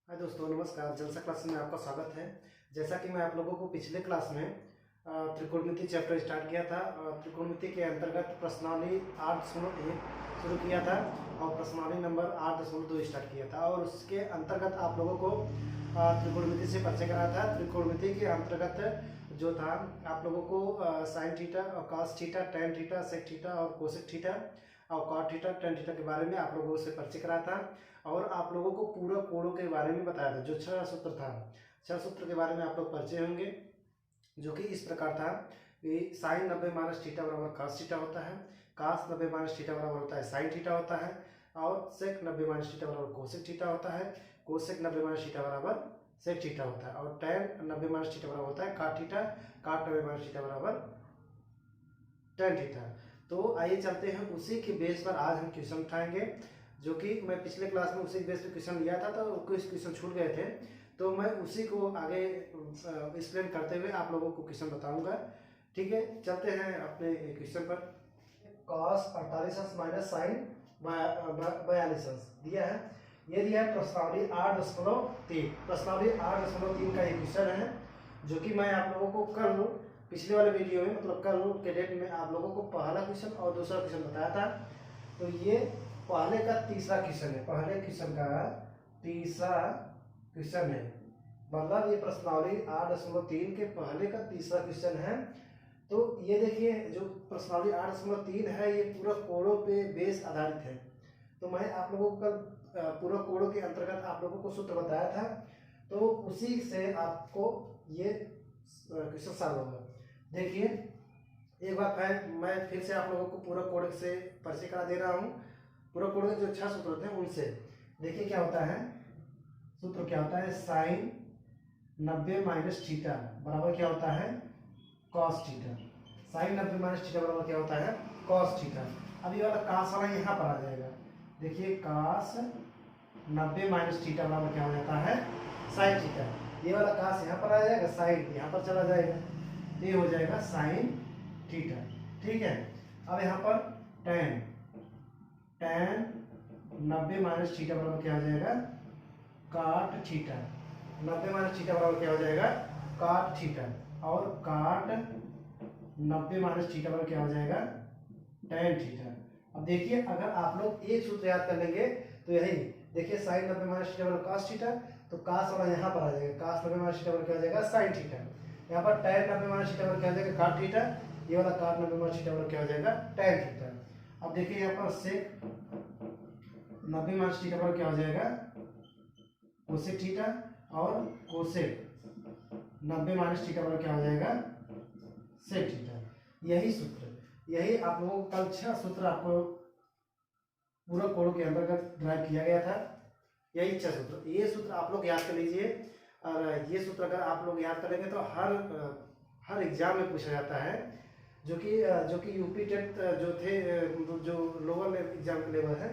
हाय दोस्तों, नमस्कार। जलसा क्लास में आपका स्वागत है। जैसा कि मैं आप लोगों को पिछले क्लास में त्रिकोणमिति चैप्टर स्टार्ट किया था। त्रिकोणमिति के अंतर्गत प्रश्नावली 8.1 शुरू किया था और प्रश्नावली नंबर 8.2 स्टार्ट किया था और उसके अंतर्गत आप लोगों को त्रिकोणमिति से परिचय कराया था। त्रिकोणमिति के अंतर्गत जो था आप लोगों को साइन थीटा और cos theta, tan theta, sec theta और कोसेक थीटा और कॉट थीटा, टेन थीटा के बारे में आप लोगों से परिचय कराया था और आप लोगों को पूरा कोणों के बारे में बताया था। जो 6 सूत्र था, 6 सूत्र के बारे में आप लोग परिचय होंगे, जो कि इस प्रकार था कि साइन 90 माइनस थीटा बराबर कॉस थीटा होता है, कॉस 90 माइनस थीटा बराबर होता है साइन थीटा होता है और सेक 90 माइनस थीटा बराबर कोसेक थीटा होता है, कोसेक 90 माइनस थीटा बराबर सेक थीटा होता है और टेन 90 माइनस थीटा बराबर होता है काट थीटा, काट 90 माइनस थीटा बराबर टेन थीटा। तो आइए चलते हैं, उसी के बेस पर आज हम क्वेश्चन उठाएंगे, जो कि मैं पिछले क्लास में उसी बेस पे क्वेश्चन लिया था तो कुछ क्वेश्चन छूट गए थे, तो मैं उसी को आगे एक्सप्लेन करते हुए आप लोगों को क्वेश्चन बताऊंगा। ठीक है, चलते हैं अपने क्वेश्चन पर। कॉस 48 माइनस साइन 42 दिया है। ये दिया है प्रश्नावली 8.3। प्रश्नावली 8.3 का एक क्वेश्चन है, जो कि मैं आप लोगों को कल पिछले वाले वीडियो में मतलब कल के डेट में आप लोगों को पहला क्वेश्चन और दूसरा क्वेश्चन बताया था। तो ये पहले का तीसरा क्वेश्चन है, पहले क्वेश्चन का तीसरा क्वेश्चन है, मतलब ये प्रश्नावली 8.3 के पहले का तीसरा क्वेश्चन है। तो ये देखिए, जो प्रश्नावली 8.3 है ये पूरा कोणों पे बेस आधारित है। तो मैं आप लोगों को कल पूरा कोणों के अंतर्गत आप लोगों को सूत्र बताया था, तो उसी से आपको ये क्वेश्चन सॉल्व होगा। देखिए, एक बार मैं फिर से आप लोगों को पूरा कोण से परिचय करा दे रहा हूँ। पूरा कोण के जो 6 सूत्र होते हैं उनसे देखिए क्या होता है। सूत्र क्या होता है, साइन 90 माइनस थीटा बराबर क्या होता है, cos theta. Sine 90 minus theta बराबर क्या होता है, कॉस थीटा। अब ये वाला कास वाला यहाँ पर आ जाएगा। देखिए, कास 90 माइनस थीटा बराबर क्या हो जाता है, साइन थीटा। ये वाला कास यहाँ पर आ जाएगा, साइन यहाँ पर चला जाएगा, ये हो जाएगा साइन थीटा। ठीक है, अब यहाँ पर टेन 90 माइनस थीटा बराबर क्या हो जाएगा, काट थीटा। 90 माइनस थीटा बराबर क्या हो जाएगा, काट थीटा। और काट 90 माइनस थीटा बराबर क्या हो जाएगा, टेन थीटा। अब देखिए, अगर आप लोग एक सूत्र याद कर लेंगे तो यही देखिए, साइन 90 माइनस थीटा बराबर कॉस थीटा, तो कास वाला यहाँ पर आ जाएगा, कास 90 माइनस थीटा बराबर क्या हो जाएगा, साइन थीटा। यहाँ पर टेन 90 माइनस थीटा बराबर क्या हो जाएगा, काट थीटा। ये वाला काट 90 माइनस थीटा बराबर क्या हो जाएगा, टेन थीटा। अब देखिए, यहाँ पर सेक 90 माइनस थीटा बराबर क्या हो जाएगा, कोसेक थीटा और कोसेक 90 माइनस थीटा बराबर क्या हो जाएगा, सेक थीटा। यही सूत्र, यही आप लोगों को कल 6 सूत्र आपको पूरा कोणों के अंतर्गत ड्राइव किया गया था। यही 6 सूत्र, ये सूत्र आप लोग याद कर लीजिए। और ये सूत्र अगर आप लोग याद करेंगे तो हर एग्जाम में पूछा जाता है, जो कि यूपी टेट जो थे, जो लोअर एग्जाम के लेवल है,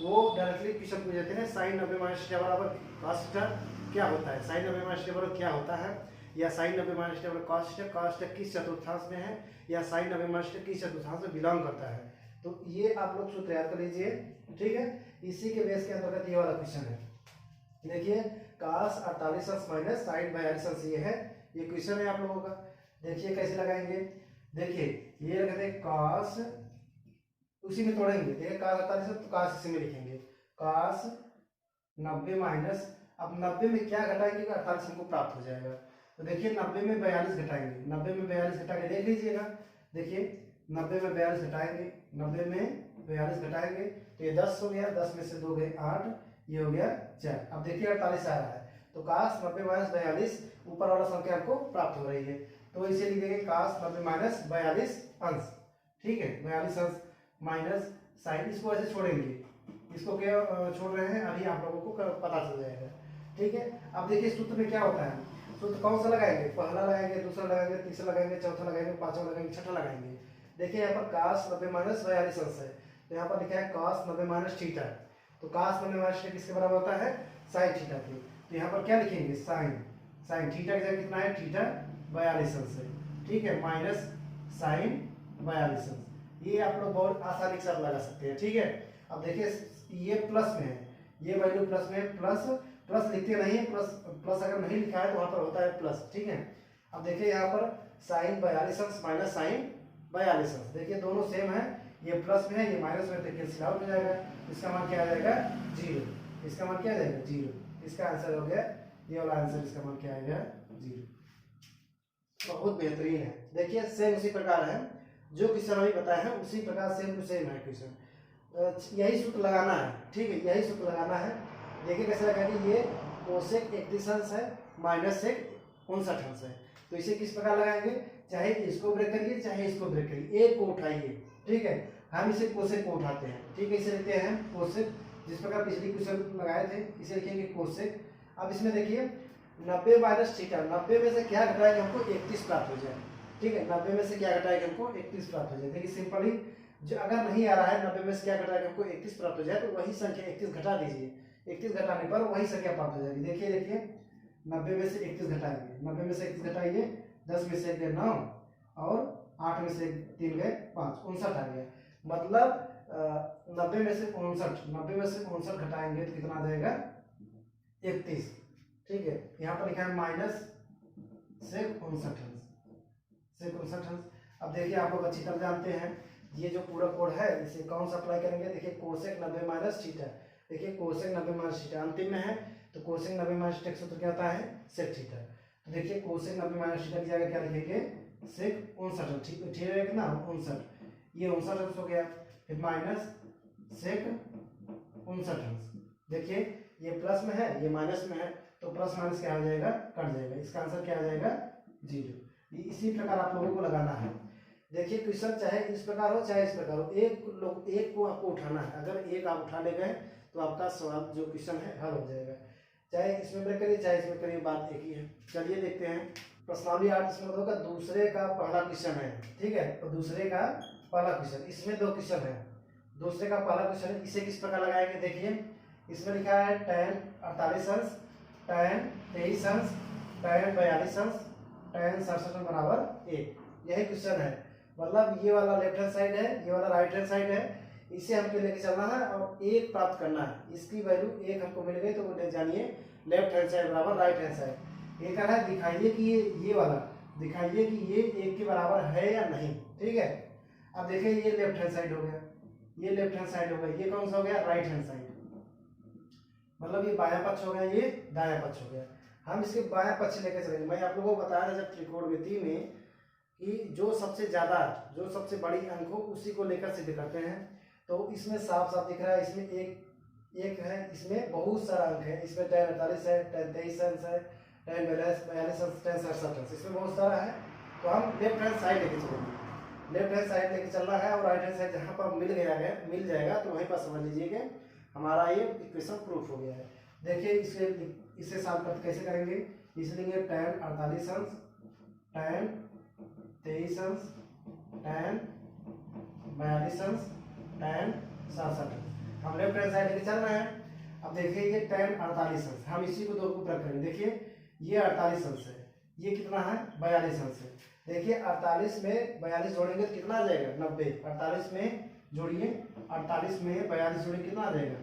वो डायरेक्टली क्वेश्चन पूछ देते हैं। साइन 90 माइनस थीटा बराबर कॉस थीटा क्या होता है, साइन 90 माइनस थीटा बराबर क्या होता है, या साइन 90 माइनस थीटा बराबर कॉस थीटा, कॉस थीटा किस चतुर्थांश में है, या साइन 90 माइनस थीटा किस चतुर्थांश में बिलोंग करता है। तो ये आप लोग सूत्र याद कर लीजिए। ठीक है, इसी के बेस के अंतर्गत ये वाला क्वेश्चन है। देखिए, कास 48 माइनस साइन 42 ये है, ये क्वेश्चन है आप लोगों का। देखिए कैसे लगाएंगे, देखिए ये लगाते हैं कास, उसी में तोड़ेंगे। देखिए कास 48 तो कास इसी में लिखेंगे, कास 90 माइनस, अब 90 में क्या घटाएंगे, 48 हमको प्राप्त हो जाएगा। तो देखिए 90 में 42 घटाएंगे, 90 में 42 घटा के देख लीजिएगा। देखिए 90 में 42 घटाएंगे, 90 में 42 घटाएंगे तो ये 10 हो गया, 10 में से 2 गए 8, ये हो गया 4। अब देखिए 48 आ रहा है, तो कास 90 माइनस 42 ऊपर वाला संख्या आपको प्राप्त हो रही है, तो इसे लिखेंगे कास 90 माइनस 42 अंश। ठीक है, 42 अंश माइनस साइन, इसको ऐसे छोड़ेंगे, इसको क्या छोड़ रहे हैं अभी आप लोगों को पता चल जाएगा। ठीक है, अब देखिए सूत्र में क्या होता है, सूत्र कौन सा लगाएंगे, पहला लगाएंगे, दूसरा लगाएंगे, तीसरा लगाएंगे, चौथा लगाएंगे, पांचवा लगाएंगे, छठा लगाएंगे। देखिए यहाँ पर कास 90 माइनस 42 अंश है, तो यहाँ पर लिखा है कास 90 माइनस थीटा, तो कास 90 माइनस थीटा किसके बराबर होता है, साइन थीटा के। तो यहाँ पर क्या लिखेंगे, साइन, साइन थीटा की जगह कितना है, थीटा 42 अंश है। ठीक है, माइनस साइन 42 अंश, ये आप लोग बहुत आसानी से लगा सकते हैं। ठीक है, अब देखिए ये प्लस में है, ये वैल्यू प्लस में, प्लस प्लस लिखते नहीं है, प्लस प्लस अगर नहीं लिखा है तो वहाँ पर होता है प्लस, ठीक है। अब देखिए यहाँ पर साइन 42 अंश माइनस साइन 42 अंश, देखिए दोनों सेम है, ये प्लस में है ये माइनस में, तो कैंसिल आउट हो जाएगा, इसका मान क्या आ जाएगा 0, इसका मान क्या आ जाएगा 0, इसका आंसर हो गया ये वाला आंसर, इसका मान क्या आएगा 0। बहुत बेहतरीन है। देखिए सेम उसी प्रकार है जो क्वेश्चन अभी बताया है, उसी प्रकार सेम टू सेम है क्वेश्चन, यही सूत्र लगाना है, ठीक है, यही सूत्र लगाना है। देखिए कैसे लगा कि ये कोसेक 31 अंश है माइनस सेक 59 अंश है, तो इसे किस प्रकार लगाएंगे, चाहे इसको ब्रेक करिए चाहे इसको ब्रेक करिए, एक को उठाइए, ठीक है, हम इसे कोसेक को उठाते हैं, ठीक है, इसे लिखते हैं कोसेक, जिस प्रकार पिछली क्वेश्चन लगाए थे इसे लिखेंगे कोसेक। अब इसमें देखिए 90 माइनस थीटा, 90 में से क्या घटाएंगे हमको 31 प्राप्त हो जाए, ठीक है, 90 में से क्या घटाएंगे हमको 31 प्राप्त हो जाए। देखिए सिंपली जो अगर नहीं आ रहा है 90 में से क्या घटाएंगे हमको 31 प्राप्त हो जाए, तो वही संख्या 31 घटा दीजिए, 31 घटाने पर वही संख्या प्राप्त हो जाएगी। देखिए देखिए 90 में से 31 घटाएंगे, 90 में से 31 घटाइए, 10 में से 1 गए 9 और 8 में से 3 गए 5, 59 आ गया। मतलब 90 में से 59, 90 में से 59 घटाएंगे तो कितना आ जाएगा 31, ठीक है, यहाँ पर लिखा है माइनस से 59 अंश, से 59 अंश। अब देखिए आप लोग अच्छी तरह जानते हैं ये जो पूरा कोड है इसे कौन सा अप्लाई करेंगे, देखिए कोसेक 90 माइनस थीटा, देखिए कोसेक 90 माइनस थीटा अंतिम में है, तो कोसेक 90 माइनस थीटा सूत्र क्या आता है सेक थीटा, तो देखिए कोसेक 90 माइनस थीटा की जगह क्या लिखेंगे सेक 59, ठीक है कितना 59, ये 59 अंश हो गया, फिर माइनस सेक 59 अंश, देखिए ये प्लस में है ये माइनस में है, तो प्लस माइनस क्या हो जाएगा कट जाएगा, इसका आंसर क्या आ जाएगा 0। इसी प्रकार आप लोगों को लगाना है। देखिए क्वेश्चन चाहे इस प्रकार हो चाहे इस प्रकार हो, एक को आपको उठाना है, अगर एक आप उठा ले गए तो आपका सवाल जो क्वेश्चन है हल हो जाएगा, चाहे इसमें ब्रेक करिए चाहे इसमें करिए, बात एक ही है। चलिए देखते हैं प्रश्नावली 8 इसमें होगा दूसरे का पहला क्वेश्चन है, ठीक है, तो दूसरे का पहला क्वेश्चन, इसमें 2 क्वेश्चन है, दूसरे का पहला क्वेश्चन है, इसे किस प्रकार लगाएंगे, देखिए इसमें लिखा है tan 48 अंश, tan 23 अंश, tan 42 अंश, tan 67 बराबर 1, यही क्वेश्चन है। मतलब ये वाला लेफ्ट हैंड साइड है ये वाला राइट हैंड साइड है, इसे हमको लेके चलना है और 1 प्राप्त करना है, इसकी वैल्यू 1 हमको मिल गई, तो जानिए लेफ्ट हैंड साइड बराबर राइट हैंड साइड। ये कह रहा है दिखाइए कि ये वाला दिखाइए कि ये 1 के बराबर है या नहीं, ठीक है। अब देखिए ये लेफ्ट हैंड साइड हो गया, ये लेफ्ट हैंड साइड हो गया, ये कौन सा हो गया राइट हैंड साइड, मतलब ये बायां पक्ष हो गया ये दायां पक्ष हो गया, हम इसके बायां पक्ष लेकर चलेंगे। मैं आप लोगों को बताया था जब त्रिकोणमिति में कि जो सबसे ज्यादा जो सबसे बड़ी अंक हो उसी को लेकर सिद्ध करते हैं, तो इसमें साफ साफ दिख रहा है, इसमें एक है, इसमें बहुत सारा अंक है, इसमें tan 48 है, tan 23 अंश है, tan 42 अंश, tan 67 अंश, इसमें बहुत सारा है, तो हम लेफ्ट हैंड साइड लेके चलेंगे, लेफ्ट हैंड साइड लेके चलना है, और राइट हैंड साइड जहाँ पर मिल जाएगा तो वहीं पर समझ लीजिएगा हमारा ये इक्वेशन प्रूफ हो गया है। देखिए इसे सॉल्व करके कैसे करेंगे, इसे लेंगे tan 48 अंश, tan 23 अंश, tan 42 अंश, tan 67 अंश, हम लेफ्ट हैंड साइड लेके चल रहे हैं। अब देखिए ये tan 48 अंश, हम इसी को 2 को प्रयोग करेंगे, देखिए ये 48 अंश है, ये कितना है 42 अंश है, देखिए 48 में 42 जोड़ेंगे तो कितना आ जाएगा 90, 48 में जोड़िए 48 में 42 जोड़िए कितना आ जाएगा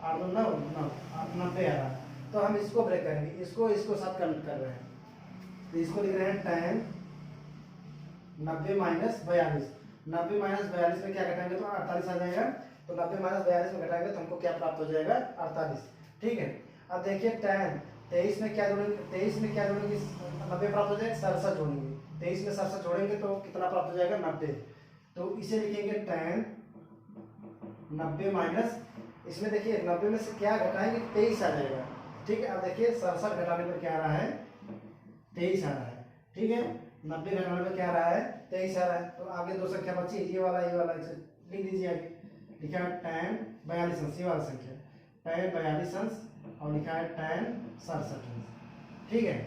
8 9 90 आ रहा है, तो हम इसको ब्रेक करेंगे, इसको साथ कनेक्ट कर रहे हैं, तो इसको लिख रहे हैं tan 90 माइनस 42, 90 माइनस 42 में क्या घटाएंगे तो 48 आ जाएगा, तो 90 माइनस 42 में घटाएंगे तो हमको क्या प्राप्त हो जाएगा 48, ठीक है। अब देखिए tan 23 में क्या जोड़ेंगे, 23 में क्या जोड़ेंगे 90 प्राप्त हो जाएगा, 67 जोड़ेंगे, 23 में 67 जोड़ेंगे तो कितना प्राप्त हो जाएगा 90, तो इसे लिखेंगे tan 90 माइनस, इसमें देखिए 90 में से क्या घटाएंगे 23 आ जाएगा, ठीक है। अब देखिए 67 घटाने पर क्या आ रहा है 23 आ रहा है, ठीक है, 90 घटाने पर क्या आ रहा है 23 आ रहा है, तो आगे 2 संख्या बची ये वाला इसे लिख दीजिए आगे, लिखा है tan 42 अंश, ये वाला संख्या tan 42 अंश और लिखा है tan 67 अंश, ठीक है।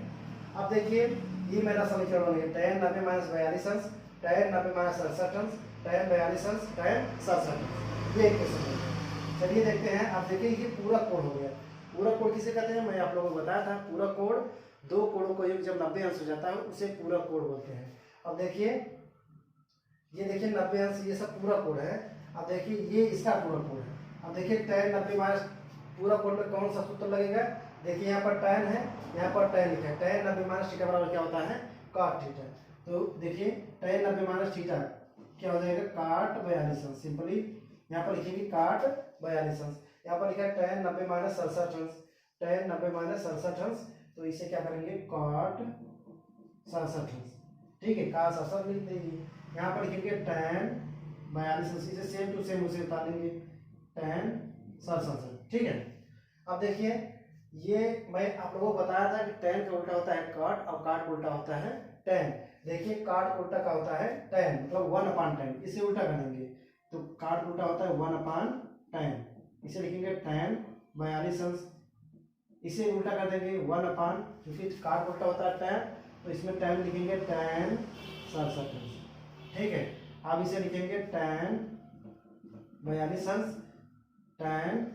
अब देखिए ये मेरा समीकरण बन गया tan 90 माइनस 42 अंश, tan 90 माइनस 67 अंश, tan 42 अंश, tan 67 अंश, ये इक्वेशन है। चलिए देखते हैं, आप देखिए ये पूरा कोड हो गया, पूरा कोड किसे कहते हैं मैं आप लोगों को बताया था, पूरा कोड 2 कोडों को योग जब 90 अंश हो जाता है उसे पूरा कोड बोलते हैं। अब देखिए ये देखिए 90 अंश ये सब पूरा कोड है, अब देखिए ये इसका पूरा कोड है, अब देखिए tan 90 माइनस पूरा कोड में कौन सा सूत्र लगेगा देखिए यहाँ पर tan है, यहाँ पर tan लिखा है, tan 90 माइनस थीटा बराबर क्या होता है cot थीटा। तो देखिए tan 90 माइनस थीटा क्या हो जाएगा cot 42 अंश। सिंपली यहाँ पर लिखेंगे cot 42 अंश। यहाँ पर लिखा है tan 90 माइनस 67 अंश, tan 90 माइनस 67 अंश, तो इसे क्या करेंगे cot 67 अंश। ठीक है, cos 67 लिख देंगे। यहाँ पर लिखेंगे tan 42 अंश, इसे सेम टू सेम उसे उतार लेंगे tan 67। ठीक है, अब देखिए ये मैं आप लोगों को बताया था कि tan का उल्टा होता है cot और cot का उल्टा होता है tan। देखिए cot का उल्टा का होता है tan, मतलब 1/tan, इसे उल्टा कर देंगे तो cot उल्टा होता है 1/tan, इसे लिखेंगे tan 42 अंश, इसे उल्टा कर देंगे 1/, क्योंकि cot उल्टा होता है tan, तो इसमें tan लिखेंगे tan 67 अंश। ठीक है, अब इसे लिखेंगे tan 42 अंश tan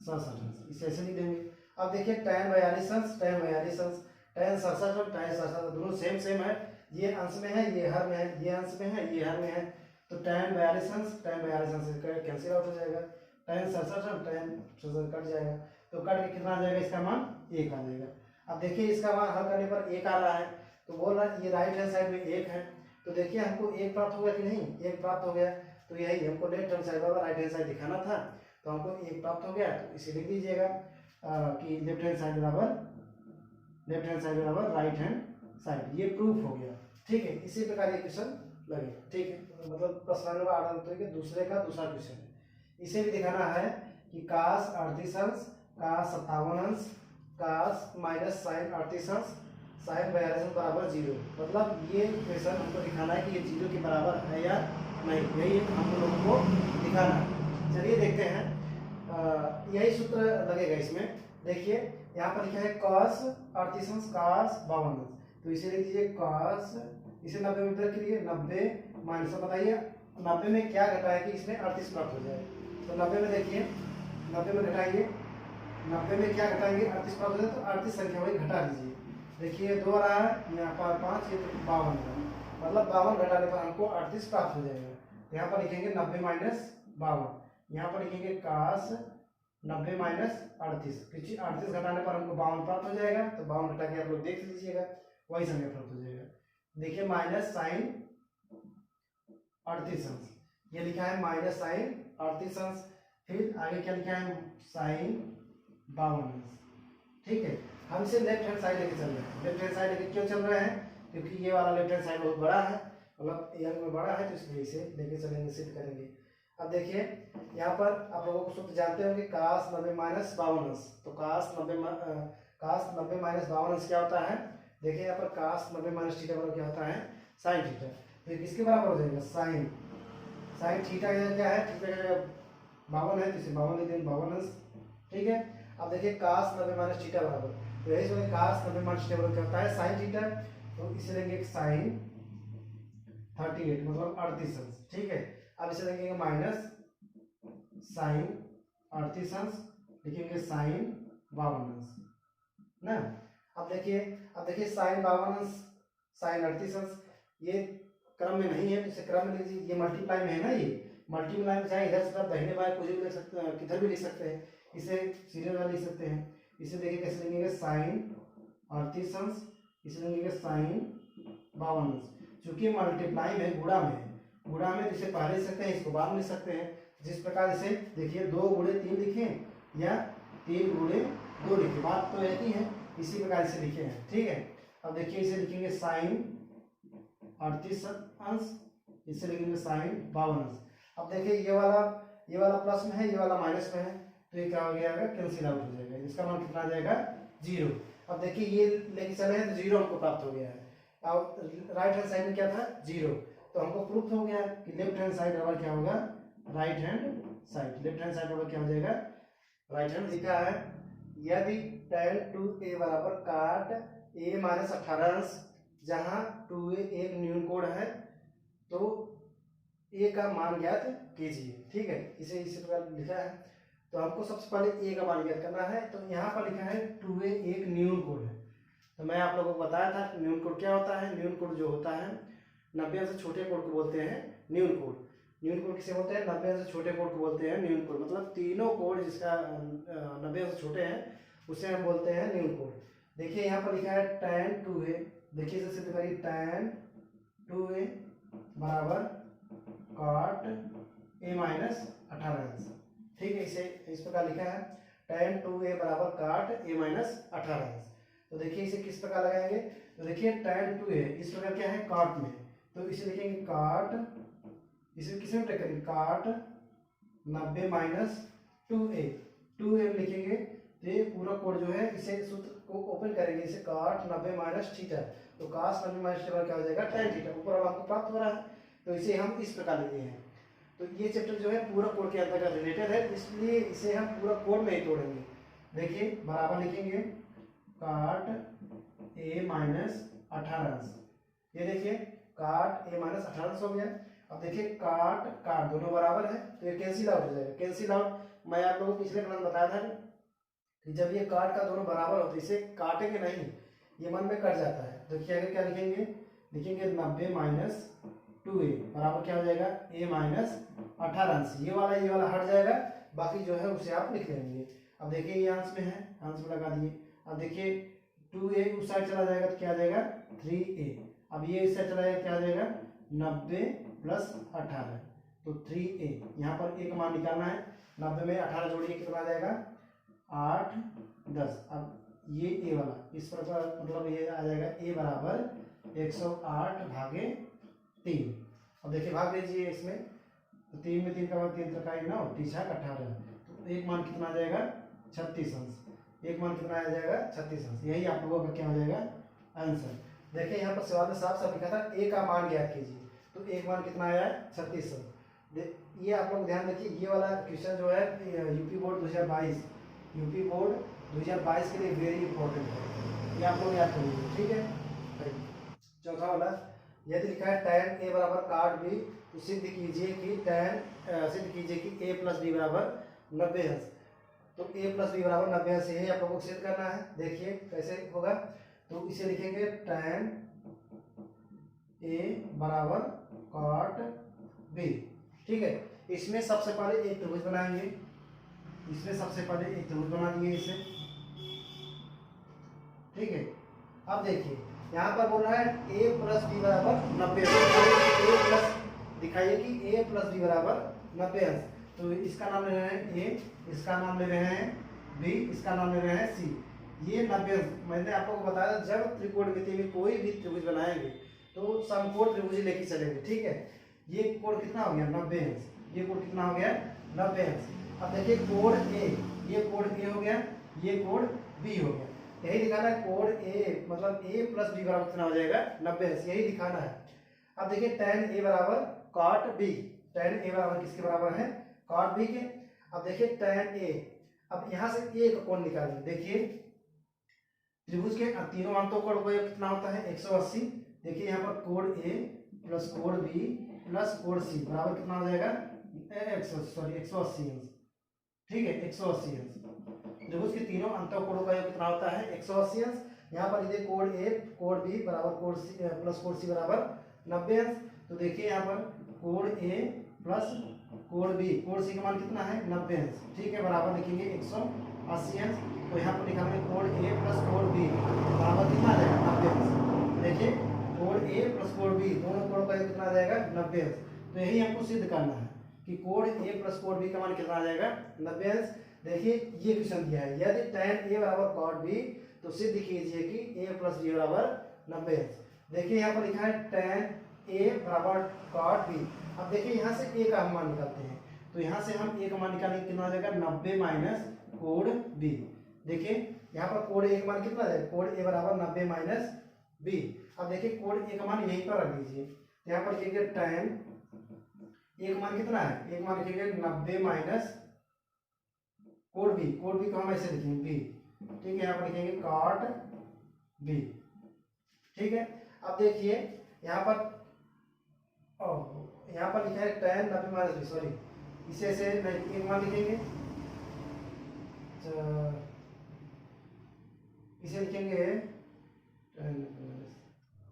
67 अंश, इसे ऐसे लिख देंगे। अब देखिए tan 42 अंश tan 42 अंश tan 67 और tan 67 दोनों सेम सेम है, ये अंश में है ये हर में है, ये अंश में है ये हर में है, तो tan 42 अंश tan 42 अंश कैंसिल आउट हो जाएगा, tan 67 और tan 67 कट जाएगा, तो कट के कितना आ जाएगा, इसका मान 1 आ जाएगा। अब देखिए इसका मान हल करने पर 1 आ रहा है, तो बोल रहा है ये राइट हैंड साइड में 1 है, तो देखिए हमको 1 प्राप्त हो गया कि नहीं, 1 प्राप्त हो गया, तो यही हमको लेफ्ट हैंड साइड वाला राइट हैंड साइड दिखाना था, तो हमको 1 प्राप्त हो गया, तो इसे लिख दीजिएगा कि लेफ्ट हैंड साइड बराबर राइट हैंड साइड, ये प्रूफ हो गया। ठीक है, इसी प्रकार ये क्वेश्चन लगे। ठीक है, मतलब प्रश्न नंबर 8 के दूसरे का दूसरा क्वेश्चन है, इसे भी दिखाना है कि cos 38 अंश cos 57 अंश cos माइनस sin 38 अंश sin 42 अंश बराबर 0, मतलब ये क्वेश्चन हमको दिखाना है कि ये 0 के बराबर है या नहीं, यही हम लोगों को दिखाना है। चलिए देखते हैं, यही सूत्र लगेगा इसमें। देखिए यहाँ पर लिखा है cos 38 अंश cos 52 अंश, तो इसे लिख दीजिए cos, इसे 90 में ब्रेक करिए, 90 माइनस, बताइए 90 में क्या घटाए कि इसमें 38 प्राप्त हो जाए, तो 90 में देखिए 90 में घटाइए, 90 में क्या घटाएंगे 38 प्राप्त हो जाए, तो 38 संख्या वही घटा दीजिए। देखिए 2 रहा है, यहाँ पर 5, ये 52 है, मतलब 52 घटाने पर हमको 38 प्राप्त हो जाएगा। यहाँ पर लिखेंगे 90 माइनस 52, यहाँ पर लिखेंगे cos 90 माइनस 38, क्योंकि 38 घटाने पर हमको 52 प्राप्त हो जाएगा, तो 52 घटा के आप लोग देख लीजिएगा, वही संख्या प्राप्त हो जाएगा। देखिए माइनस sin 38 अंश, ये लिखा है माइनस sin 38 अंश, फिर आगे क्या लिखा है sin 52 अंश। ठीक है, हम इसे लेफ्ट हैंड साइड लेके चल रहे हैं। लेफ्ट हैंड साइड लेके क्यों चल रहे हैं, क्योंकि ये वाला लेफ्ट हैंड साइड बहुत बड़ा है, मतलब यंग में बड़ा है, तो इसलिए इसे लेके चलेंगे, सिद्ध करेंगे। अब देखिए यहाँ पर आप लोगों को सूत्र जानते होंगे cos 90 माइनस 52 अंश, तो cos 90 माइनस 52 अंश क्या होता है, देखिए यहाँ पर cos 90 माइनस थीटा बराबर क्या होता है sin थीटा, तो किसके बराबर हो जाएगा sin थीटा क्या है, थीटा का जगह 52 है, तो इसे 52 लिख देंगे, 52 अंश। ठीक है, अब देखिए cos 90 माइनस थीटा बराबर, तो यही समझ cos 90 माइनस थीटा बराबर क्या होता है sin थीटा, तो इसे लेंगे sin 38 मतलब 38 अंश। ठीक है, अब इसे लिखेंगे माइनस sin 38 अंश, लिखेंगे sin 52 अंश ना। अब देखिए sin 52 अंश sin 38 अंश, ये क्रम में नहीं है, तो इसे क्रम में लीजिए, ये मल्टीप्लाई में है ना, ये मल्टीप्लाई में चाहे इधर से तरफ दाहिने बाएं कुछ भी लिख सकते हैं, किधर भी लिख सकते हैं, इसे सीरियल में लिख सकते हैं। इसे देखिए कैसे लिखेंगे sin 38 अंश, इसे लिखेंगे sin 52 अंश, चूंकि मल्टीप्लाई में गुणा में इसे पहले लिख सकते हैं, इसको बाद में लिख सकते हैं। जिस प्रकार इसे देखिए 2 गुणे 3 लिखें या 3 गुणे 2 लिखें, बात तो एक ही है, इसी प्रकार इसे लिखे हैं। ठीक है, अब देखिए इसे लिखेंगे sin 38 अंश, इसे लिखेंगे sin 52 अंश। अब देखिए ये वाला प्लस में है, ये वाला माइनस में है, तो ये क्या हो जाएगा, कैंसिल आउट हो जाएगा, इसका मान कितना आ जाएगा 0। अब देखिए ये लेके चले हैं तो 0 हमको प्राप्त हो गया है, और राइट हैंड साइड में क्या था 0, तो हमको प्रूफ हो गया कि लेफ्ट हैंड साइड बराबर क्या होगा right hand side, left hand side बराबर क्या हो जाएगा राइट हैंड। लिखा है यदि tan 2a बराबर काट a माइनस 18 अंश, जहाँ 2a एक न्यून कोड है, तो a का मान ज्ञात कीजिए। ठीक है, इसे इसी प्रकार लिखा है, तो हमको सबसे पहले a का मान ज्ञात करना है, तो यहाँ पर लिखा है 2a एक न्यून कोड है, तो मैं आप लोगों को बताया था न्यून कोड क्या होता है। न्यून कोड जो होता है 90 अंश से छोटे कोड को बोलते हैं न्यून कोड। न्यून कोड किसे बोलते हैं, 90 अंश से छोटे कोड को बोलते हैं न्यून कोड, मतलब तीनों कोड जिसका 90 अंश से छोटे हैं उसे हम बोलते हैं न्यू कोण। देखिए यहाँ पर लिखा है tan 2a, देखिए इसे सिद्ध करिए, tan 2a बराबर cot a माइनस 18 ठीक है, इसे इस प्रकार लिखा है tan 2a बराबर cot a माइनस 18। तो देखिए इसे किस प्रकार लगाएंगे, तो देखिए tan 2a इस प्रकार क्या है cot में, तो इसे लिखेंगे cot, इसे किस में करेंगे cot 90 माइनस 2a लिखेंगे। तो ये पूरा कोड जो है इसे सूत्र को ओपन करेंगे, इसे cot 90 माइनस थीटा, तो cos 90 माइनस थीटा क्या हो जाएगा tan थीटा, ऊपर वाला आपको प्राप्त हो रहा है। तो इसे हम इस प्रकार लेते हैं। तो ये चैप्टर जो है पूरा कोड के अंतर्गत रिलेटेड है, इसलिए इसे हम पूरा कोड में ही तोड़ेंगे। देखिए बराबर लिखेंगे cot a माइनस 18, ये देखिए cot a माइनस 18 हो गया। अब देखिए cot दोनों बराबर है, तो ये कैंसिल आउट हो जाएगा। कैंसिल आउट मैं आप लोगों को पिछले क्लास में बताया था कि जब ये cot का दोनों बराबर होते इसे काटेंगे नहीं, ये मन में कट जाता है। देखिए आगे क्या लिखेंगे, लिखेंगे 90 माइनस 2a बराबर क्या हो जाएगा a माइनस 18। ये वाला हट जाएगा, बाकी जो है उसे आप लिख लेंगे। अब देखिए ये अंश में है, अंश में लगा दिए। अब देखिए 2a उस साइड चला जाएगा तो क्या आ जाएगा 3a। अब ये इस साइड चला जाएगा, क्या आ जाएगा 90 प्लस 18, तो 3a। यहाँ पर एक मान निकालना है, 90 में 18 जोड़िए कितना आ जाएगा 8 10। अब ये a वाला इस प्रकार मतलब ये आ जाएगा a बराबर 108 भागे 3। अब देखिए भाग दीजिए इसमें, तो 3 में 3 का भाग 3 त्रिका 9, 3 छक 18, तो एक मान कितना आ जाएगा 36 अंश। एक मान कितना आ जाएगा 36 अंश, यही आप लोगों का क्या हो जाएगा आंसर। देखिए यहाँ पर सवाल में साफ साफ लिखा था a का मान ज्ञात कीजिए, तो एक मान कितना आया 36 अंश। ये आप लोग ध्यान रखिए, ये वाला क्वेश्चन जो है यूपी बोर्ड 2022 के लिए वेरी इंपॉर्टेंट है, ये आप लोग याद करिए, ठीक है। चौथा वाला यदि लिखा है tan a बराबर cot b, तो सिद्ध कीजिए कि a प्लस b बराबर 90 अंश। तो a प्लस b बराबर 90 अंश, यही आप लोगों को सिद्ध करना है। देखिए कैसे होगा, तो इसे लिखेंगे tan a बराबर cot b, ठीक है। इसमें सबसे पहले एक त्रिभुज बनाएंगे, बना दिए इसे, ठीक है। अब देखिए यहाँ पर बोल रहा है a प्लस बी बराबर 90 अंश, दिखाइए कि a प्लस बी बराबर 90 अंश। तो इसका नाम ले रहे हैं a, इसका नाम ले रहे हैं b, इसका नाम ले रहे हैं c। ये 90 अंश मैंने आप लोगों को बताया, जब त्रिकोणमिति में कोई भी त्रिभुज बनाएंगे तो समकोण त्रिभुज लेके चलेंगे, ठीक है। ये कोण कितना हो गया 90 अंश, ये कोण कितना हो गया 90 अंश। अब देखिए कोण a, ये कोण a हो गया, ये कोण b हो गया। यही दिखाना है कोण a मतलब a प्लस b बराबर कितना हो जाएगा 90 अंश, यही दिखाना है। अब देखिए tan a बराबर cot b, tan a बराबर किसके बराबर है cot b के। अब देखिए tan a, अब यहाँ से a का कोण निकालिए। देखिए त्रिभुज के तीनों अंतों का कोण कितना होता है 180। देखिए यहाँ पर कोण a प्लस कोण b प्लस कोण c बराबर कितना हो जाएगा 180 अंश, ठीक है 180 अंश। त्रिभुज के तीनों अंतःकोणों का योग कितना होता है 180 अंश। यहाँ पर यदि कोण a कोण b बराबर कोण c प्लस कोण c बराबर 90 अंश। तो देखिए यहाँ पर कोण a प्लस कोण b, कोण c का मान कितना है 90 अंश, ठीक है, बराबर लिखेंगे 180 अंश। तो यहाँ पर लिखा है कोण a प्लस कोण b बराबर कितना आ जाएगा 90 अंश। देखिए कोण a प्लस कोण b दोनों कोणों का योग कितना आ जाएगा 90 अंश। तो यही हमको सिद्ध करना है कि कोण a प्लस कोण b का मान कितना आ जाएगा 90 अंश। देखिए ये क्वेश्चन दिया है, यदि tan a बराबर cot b, तो सिद्ध कीजिए कि a प्लस b बराबर 90 अंश। देखिए यहाँ पर लिखा है tan a बराबर cot b। अब देखिए यहाँ से a का हम मान निकालते हैं, तो यहाँ से हम a का मान निकालेंगे, कितना आ जाएगा 90 माइनस कोण b। देखिए यहाँ पर कोण a का मान कितना है, कोण a बराबर 90 माइनस b। अब देखिए कोण a का मान यहीं पर रख दीजिए, यहाँ पर लिखेंगे tan a का मान कितना है, एक मान लिखेंगे 90 माइनस कोण b, कोण b को हम ऐसे लिखेंगे b, ठीक है। यहाँ पर लिखेंगे cot b, ठीक है। अब देखिए यहाँ पर लिखा है tan 90 माइनस b, सॉरी इसे ऐसे एक मान लिखेंगे, इसे लिखेंगे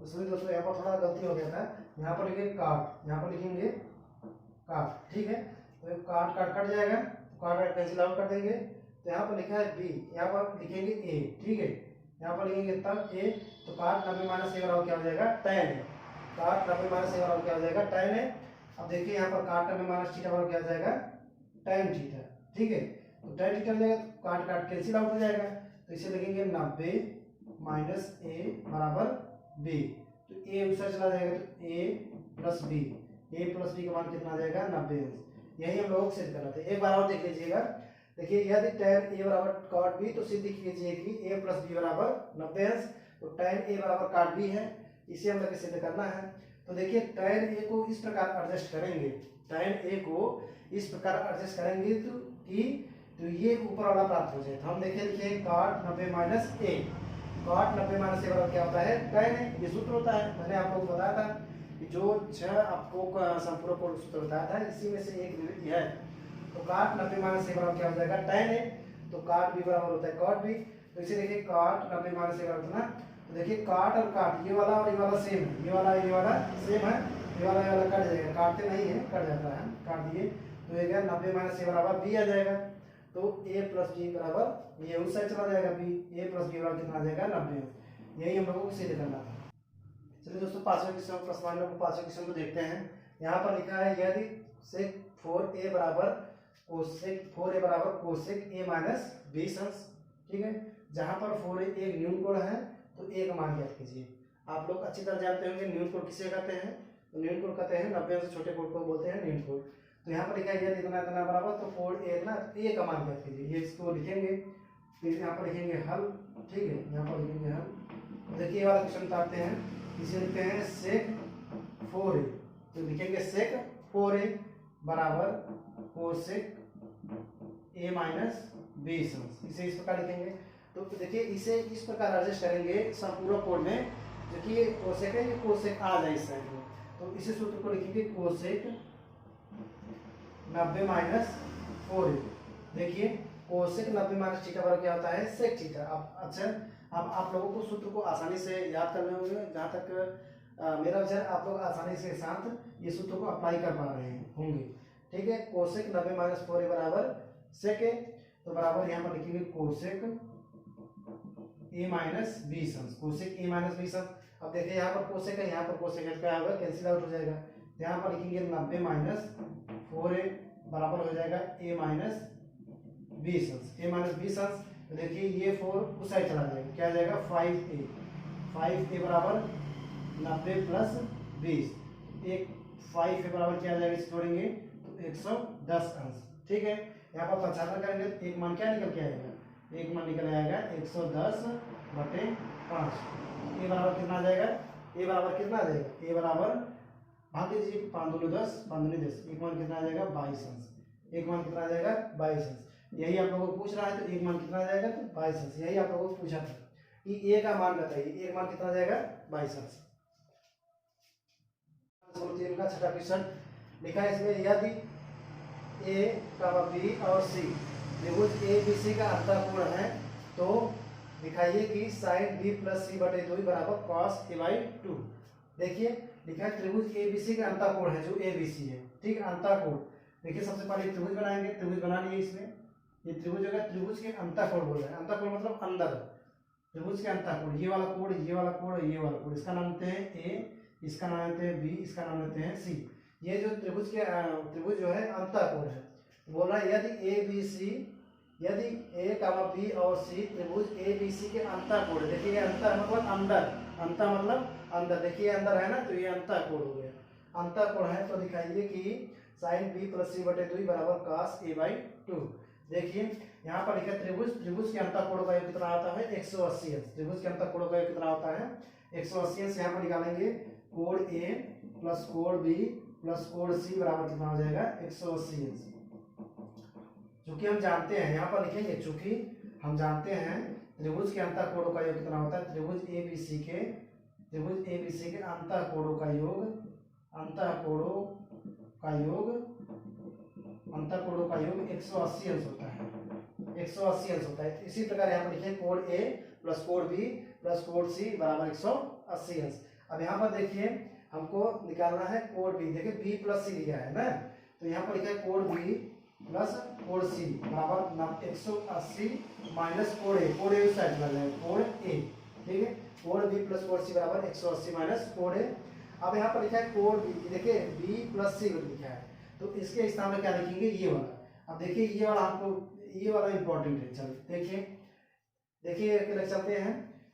उसमें दोस्तों यहाँ पर थोड़ा गलती हो गया था, यहाँ पर लिखेंगे काट, यहाँ पर लिखेंगे काट, ठीक है। तो काट काट कट जाएगा, काट कैंसिल आउट कर देंगे, तो यहाँ पर लिखा है बी, यहाँ पर लिखेंगे ए, ठीक है, यहाँ पर लिखेंगे तब ए, तो काट 90 माइनस ए बराबर क्या हो जाएगा, tan है। काट 90 माइनस ए बराबर क्या हो जाएगा, tan है। अब देखिए यहाँ पर काट 90 माइनस थीटा बराबर क्या हो जाएगा, tan थीटा, ठीक है। तो tan थीटा हो जाएगा तो काट काट कैंसिल आउट हो जाएगा, तो इसे लिखेंगे 90 माइनस ए बराबर बी। तो ए दूसरा चला जाएगा तो ए प्लस बी, ए प्लस बी का मान कितना आ जाएगा, 90 अंश। यही हम लोगों को सिद्ध करना था। एक बार और देख लीजिएगा, देखिए यदि tan ए बराबर cot b तो सिद्ध कीजिए कि a प्लस बी बराबर 90 अंश। तो tan ए बराबर cot b है, इसे हम लोग सिद्ध करना है। तो देखिए tan ए को इस प्रकार एडजस्ट करेंगे, tan ए को इस प्रकार एडजस्ट करेंगे तो ये ऊपर वाला प्राप्त हो जाए। तो हम देखिए लिखिए cot 90 माइनस ए, cot 90 माइनस ए बराबर क्या होता है, tan ए, ये सूत्र होता है। मैंने आप लोगों को बताया था कि जो 6 आपको संपूर्ण कोण सूत्र बताया था, इसी में से एक है। तो काट 90 माइनस ए बराबर क्या हो जाएगा, tan है। तो काट b बराबर होता है cot b। तो इसे देखिए काट 90 माइनस ए बराबर ना, तो देखिए काट और काट, ये वाला और ये वाला सेम है, ये वाला सेम है, ये वाला कट जाएगा, काटते नहीं है, कट जाता है, काट दिए। तो ये 90 माइनस ए बराबर b आ जाएगा। तो a प्लस b बराबर, ये उस साइड चला जाएगा b, a प्लस b बराबर कितना आ जाएगा, 90। यही हम लोगों को सिद्ध करना था। चलिए दोस्तों, पांचवें क्वेश्चन प्रश्न नंबर 5वें क्वेश्चन को देखते हैं। यहाँ पर लिखा है यदि sec 4a बराबर कोसेक a माइनस 20 अंश, ठीक है। जहाँ पर 4a एक न्यून कोण है तो a का मान ज्ञात कीजिए। आप लोग अच्छी तरह जानते होंगे न्यून कोण किसे कहते हैं, तो न्यून कोण कहते हैं 90 अंश से छोटे कोण को बोलते हैं न्यून कोण। तो यहाँ पर लिखा है यदि इतना इतना बराबर, तो 4a ना a का मान ज्ञात कीजिए, ये इसको लिखेंगे। फिर यहाँ पर लिखेंगे हल, ठीक है, यहाँ पर लिखेंगे हल। देखिए ये वाला क्वेश्चन उतारते हैं, इसे लिखते हैं sec 4a, तो लिखेंगे sec 4a बराबर कोसेक a माइनस 20 अंश, इसे इस प्रकार लिखेंगे। तो देखिए इसे इस प्रकार एडजस्ट करेंगे संपूर्ण कोण में, जो कि ये कोसेक है, ये कोसेक आ जाए इस साइड में। तो इसे सूत्र को लिखेंगे कोसेक 90 माइनस 4a। देखिए कोसेक 90 माइनस थीटा बराबर क्या होता है, सेक थीटा। अब अच्छा, अब आप लोगों को सूत्र को आसानी से याद करने होंगे। जहाँ तक मेरा विचार, आप लोग आसानी से साथ ये सूत्र को अप्लाई कर पा रहे होंगे, ठीक है। कोसेक 90 माइनस 4a बराबर सेक है, तो बराबर यहाँ पर लिखेंगे कोसेक a माइनस 20 अंश, कोसेक a माइनस 20 अंश। अब देखिए यहाँ पर कोसेक है, यहाँ पर कोसेक है, क्या होगा, कैंसिल आउट हो जाएगा। यहाँ पर लिखेंगे 90 माइनस 4a बराबर हो जाएगा a माइनस 20 अंश, a माइनस 20 अंश। तो देखिए ये 4 उस साइड चला जाएगा, क्या आ जाएगा 5a बराबर 90 प्लस 20, एक 5a बराबर क्या आ जाएगा, इसे जोड़ेंगे तो 110 अंश, ठीक है। यहाँ पर 75 करेंगे तो एक मान क्या निकल के आएगा, एक मान निकल आएगा 110/5। ए बराबर कितना आ जाएगा, ए बराबर कितना आ जाएगा, ए बराबर भाग दीजिए, 5 दूनी 10, 5 दूनी 10, एक मान कितना आ जाएगा 22 अंश, एक मान कितना आ जाएगा 22 अंश। यही आप लोगों को पूछ रहा है, तो एक मान कितना आ जाएगा, तो 22 अंश। यही आप लोगों को पूछा था कि ए का मान बताइए, एक मान कितना आ जाएगा 22 अंश। का छठा क्वेश्चन लिखा है इसमें, यदि ए बी और सी त्रिभुज ए बी सी का अंतःकोण है तो दिखाइए कि साइन बी प्लस सी बटे 2 बराबर कॉस a/2। देखिए लिखा है त्रिभुज ए बी सी का अंतःकोण है जो ए बी सी है, ठीक है, अंतःकोण। देखिए सबसे पहले त्रिभुज बनाएंगे, त्रिभुज बना लिए इसमें, ये त्रिभुज होगा, त्रिभुज के अंतःकोण बोल रहे हैं, अंतःकोण मतलब अंदर, त्रिभुज के अंतःकोण, ये वाला कोण, ये वाला कोण, ये वाला कोण, इसका नाम लेते हैं ए, इसका नाम लेते हैं बी, इसका नाम लेते हैं सी। ये जो त्रिभुज जो है अंतःकोण है, बोल रहा है यदि ए बी सी, यदि ए बी और सी त्रिभुज ए बी सी के अंतःकोण, देखिए अंतर मतलब अंदर, अंतर मतलब अंदर, देखिए अंदर है ना, तो ये अंतःकोण हो गया, अंतःकोण है। तो दिखाइए कि साइन बी प्लस सी बटे 2 बराबर कॉस a/2। देखिए यहाँ पर लिखा त्रिभुज के अंतःकोण का योग कितना आता है, 180 अंश। त्रिभुज के अंतःकोण का योग कितना होता है, 180 अंश। यहाँ पर निकालेंगे कोण ए प्लस कोण बी प्लस कोण सी बराबर कितना हो जाएगा, 180 अंश। चूंकि हम जानते हैं, यहाँ पर लिखेंगे चूंकि हम जानते हैं त्रिभुज के अंतःकोणों का योग कितना होता है, त्रिभुज ए बी सी के अंतःकोणों का योग 180 अंश होता है, 180 अंश होता है। इसी प्रकार यहाँ पर लिखें कोण ए प्लस कोण बी प्लस कोण सी बराबर 180 अंश। अब यहाँ पर देखिए हमको निकालना है कोण बी, देखिए बी प्लस सी दिया है ना, तो यहाँ पर लिखा है कोण बी प्लस कोण सी बराबर 180 माइनस कोण ए उस साइड में है कोण ए, ठीक है। कोण बी प्लस कोण सी बराबर 180 माइनस कोण ए। अब यहाँ पर लिखा है कोण बी, देखिए बी प्लस सी लिखा है, तो इसके स्थान में क्या लिखेंगे ये वाला। अब देखिए ये वाला आपको ये वाला इंपॉर्टेंट है। चलो देखिए चलते हैं।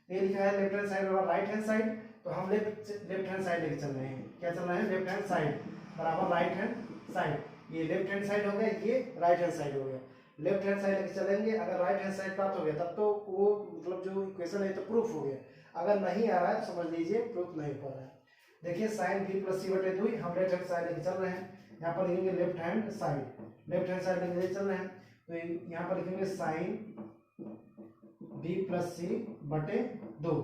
ये लिखा है लेफ्ट हैंड साइड और राइट हैंड साइड, तो हम लेफ्ट हैंड साइड लेके चल रहे हैं। क्या चल रहे हैं? लेफ्ट हैंड साइड बराबर राइट हैंड साइड। ये लेफ्ट हैंड साइड हो गया, ये राइट हैंड साइड हो गया। लेफ्ट हैंड साइड लेके चलेंगे, अगर राइट हैंड साइड प्राप्त हो गया तब तो वो मतलब जो इक्वेशन है तो प्रूफ हो गया। अगर नहीं आ रहा है तो समझ लीजिए प्रूफ नहीं हो रहा है। देखिए साइन बी प्लस सी बटे 2 हम लेफ्ट हैंड साइड लेके चल रहे हैं। यहाँ पर लिखेंगे लेफ्ट हैंड साइड लेके चल रहे हैं, तो यहाँ पर लिखेंगे साइन बी प्लस सी बटे 2।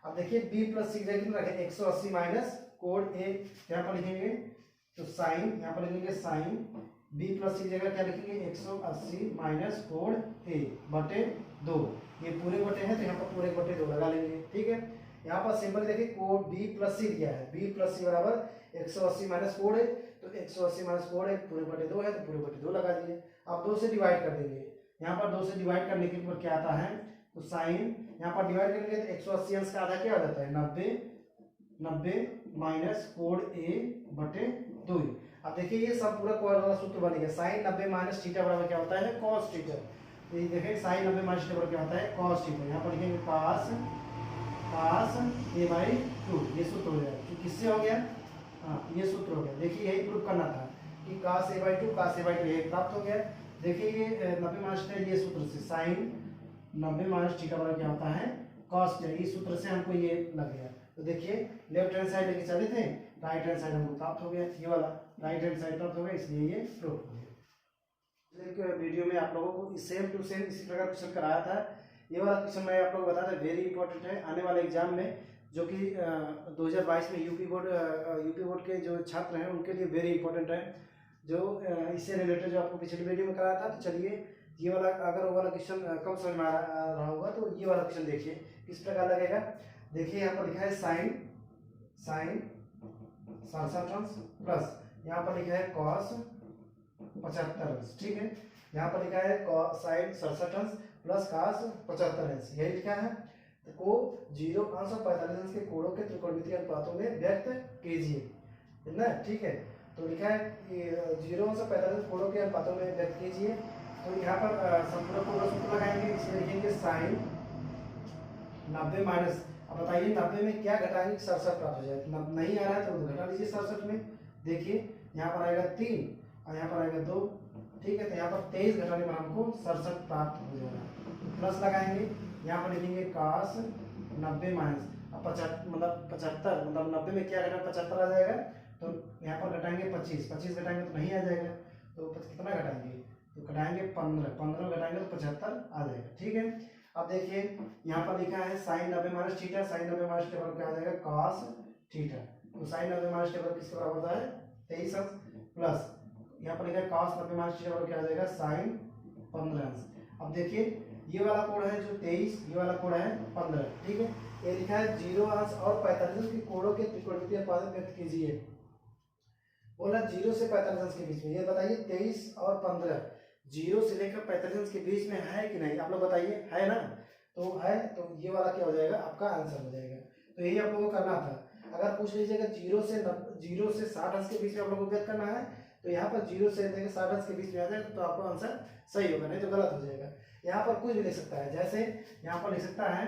अब देखिए बी प्लस सी जगह रखें 180 माइनस कोण ए, यहाँ पर लिखेंगे तो साइन, यहाँ पर लिखेंगे साइन बी प्लस सी जगह क्या लिखेंगे 180 माइनस कोण ए बटे 2। ये पूरे बटे हैं तो यहाँ पर पूरे बटे 2 लगा लेंगे, ठीक है। यहाँ पर सिंपल देखिए कोण बी प्लस सी दिया है, बी प्लस सी बराबर 180 माइनस कोण ए, तो 180 माइनस कोण ए पूरे बटे 2 है तो पूरे बटे 2 लगा दिए। अब 2 से डिवाइड कर देंगे, यहाँ पर 2 से डिवाइड करने के ऊपर क्या आता है तो साइन, यहाँ पर डिवाइड करेंगे तो 180 अंश का आधा क्या हो जाता है 90 माइनस कोण ए बटे 2। अब देखिए ये सब पूरा कोण वाला सूत्र बन गया। साइन 90 माइनस थीटा बराबर क्या होता है कॉस थीटा। तो ये देखें साइन 90 माइनस थीटा बराबर क्या होता है कॉस थीटा। यहाँ पर लिखेंगे पास ए बाई 2, ये सूत्र हो गया। तो किससे हो गया? हाँ ये सूत्र हो गया। देखिए यही प्रूफ करना था कि कास ए बाई 2 ये प्राप्त हो गया। देखिए ये 90 माइनस थीटा ये सूत्र से साइन 90 माइनस थीटा बराबर क्या होता है कॉस थीटा, इस सूत्र से हमको ये लग गया। तो देखिए लेफ्ट हैंड साइड लेके चले थे, राइट हैंड साइड हमको प्राप्त हो गया, ये वाला राइट हैंड साइड प्राप्त हो गया, इसलिए ये प्रूफ हो गया। एक वीडियो में आप लोगों को सेम टू सेम इसी प्रकार क्वेश्चन कराया था। ये वाला क्वेश्चन मैं आप लोगों को बता था वेरी इंपॉर्टेंट है आने वाले एग्जाम में, जो कि 2022 में यूपी बोर्ड के जो छात्र हैं उनके लिए वेरी इंपॉर्टेंट है। जो इससे रिलेटेड जो आपको पिछली वीडियो में कराया था, तो चलिए ये वाला अगर वो वाला क्वेश्चन कम समझ में आ रहा होगा तो ये वाला क्वेश्चन देखिए किस प्रकार लगेगा। देखिए यहाँ पर लिखा है साइन 67 अंश प्लस यहाँ पर लिखा है कॉस 75 अंश, ठीक है। यहाँ पर लिखा है साइन 67 अंश प्लस कॉस 75 अंश, यही लिखा है। तो को 0 अंश और 45 अंश के कोणों के त्रिकोणमितीय अनुपातों में व्यक्त कीजिए, है ना, ठीक है। तो लिखा है 0 अंश और 45 कोणों के अनुपातों में व्यक्त कीजिए। तो यहाँ पर संपूर्ण कोण सूत्र लगाएंगे, इसमें लिखेंगे साइन 90 माइनस, अब बताइए 90 में क्या घटाएंगे 67 प्राप्त हो जाए। नहीं आ रहा है तो घटा लीजिए 67 में। देखिए यहाँ पर आएगा 3 और यहाँ पर आएगा 2, ठीक है। तो यहाँ पर 23 घटाने पर हमको 67 प्राप्त हो जाएगा। प्लस लगाएंगे, यहाँ पर लिखेंगे कास 90 माइनस अब 75 मतलब 90 में क्या घटा 75 आ जाएगा। तो यहाँ पर घटाएंगे 25 घटाएंगे तो नहीं आ जाएगा, तो कितना घटाएंगे तो घटाएंगे 15 घटाएंगे तो 75 आ जाएगा, ठीक है। अब देखिए यहाँ पर लिखा है sine 90 minus theta, sine 90 minus theta क्या आ जाएगा कॉस थीटा। तो साइन 90 माइनस थीटा किसके बराबर होता है 23 अंश प्लस यहाँ पर लिखा है कॉस 90 माइनस थीटा क्या आ जाएगा साइन 15 अंश। अब देखिए ये वाला कोण है जो 23, ये वाला कोण है 15, ठीक है। ये लिखा है 0 अंश और 45 के कोणों के त्रिकोणमितीय अनुपात व्यक्त कीजिए। बोला 0 से 45 अंश के बीच में, ये बताइए 23 और 15 0 से लेकर 45 अंश के बीच में है कि नहीं, आप लोग बताइए, है ना। तो है, तो ये वाला क्या हो जाएगा आपका आंसर हो जाएगा। तो यही आप लोगों को करना था। अगर पूछ लीजिएगा 0 से 60 अंश के बीच में आप लोगों को व्यक्त करना है, तो यहाँ पर 0 से लेकर 60 अंश के बीच में आ जाए तो आपका आंसर सही होगा, नहीं तो गलत हो जाएगा। यहाँ पर कुछ भी लिख सकता है, जैसे यहाँ पर लिख सकता है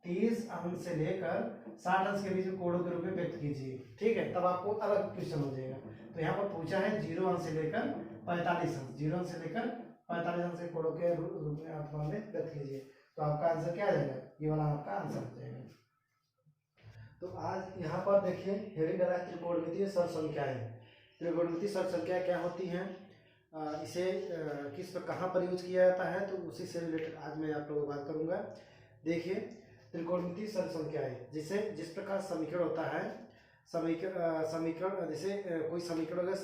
30 अंश से लेकर 60 अंश के बीच में कोणों के रूप में व्यक्त कीजिए, ठीक है, तब आपको अलग क्वेश्चन हो जाएगा। तो यहाँ पर पूछा है 0 अंश से लेकर 45 अंश, 0 अंश से लेकर 45 अंश के कोणों के रूप में आप व्यक्त कीजिए, तो आपका आंसर क्या आ जाएगा, ये वाला आपका आंसर हो जाएगा। तो आज यहाँ पर देखिए हेडिंग डाला है त्रिकोणमितीय सरल संख्याएं। त्रिकोणमितीय सरल संख्याएं क्या होती हैं, इसे किस पर कहाँ पर यूज किया जाता है, तो उसी से रिलेटेड आज मैं आप लोगों को बात करूँगा। देखिए त्रिकोणमितीय सरल संख्याएं, जिस प्रकार समीकरण होता है, समीकरण जैसे कोई समीकरण है,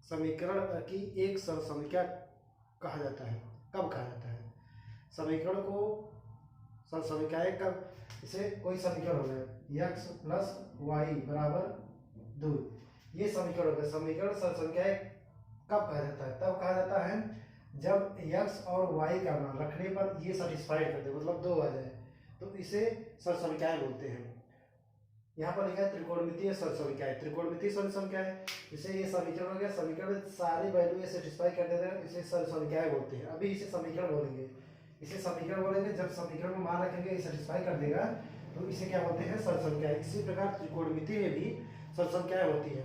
समीकरण की एक सरल संख्या कहा जाता है। कब कहा जाता है समीकरण को सरल संख्याएं कब, जैसे कोई समीकरण हो गया x प्लस वाई बराबर 2, ये समीकरण हो गया। समीकरण सरल संख्याएं कब कहा जाता है? तब कहा जाता है जब x और y का मान रखने पर ये सेटिस्फाइड कर दे, मतलब 2 आ जाए, तो इसे सरसंख्याएं बोलते हैं। यहाँ पर लिखा है त्रिकोणमितीय सरसंख्याएं। त्रिकोणमितीय सरसंख्या है, इसे ये समीकरण हो गया, समीकरण में सारी वैल्यू ये सेटिस्फाई कर देते हैं, इसे सरसंख्याएं बोलते हैं। अभी इसे समीकरण बोलेंगे, इसे समीकरण बोलेंगे। जब समीकरण में मान रखेंगे ये सेटिस्फाई कर देगा तो इसे क्या बोलते हैं? सरसंख्याएं। इसी प्रकार त्रिकोणमिति में भी सरसंख्याएं होती है।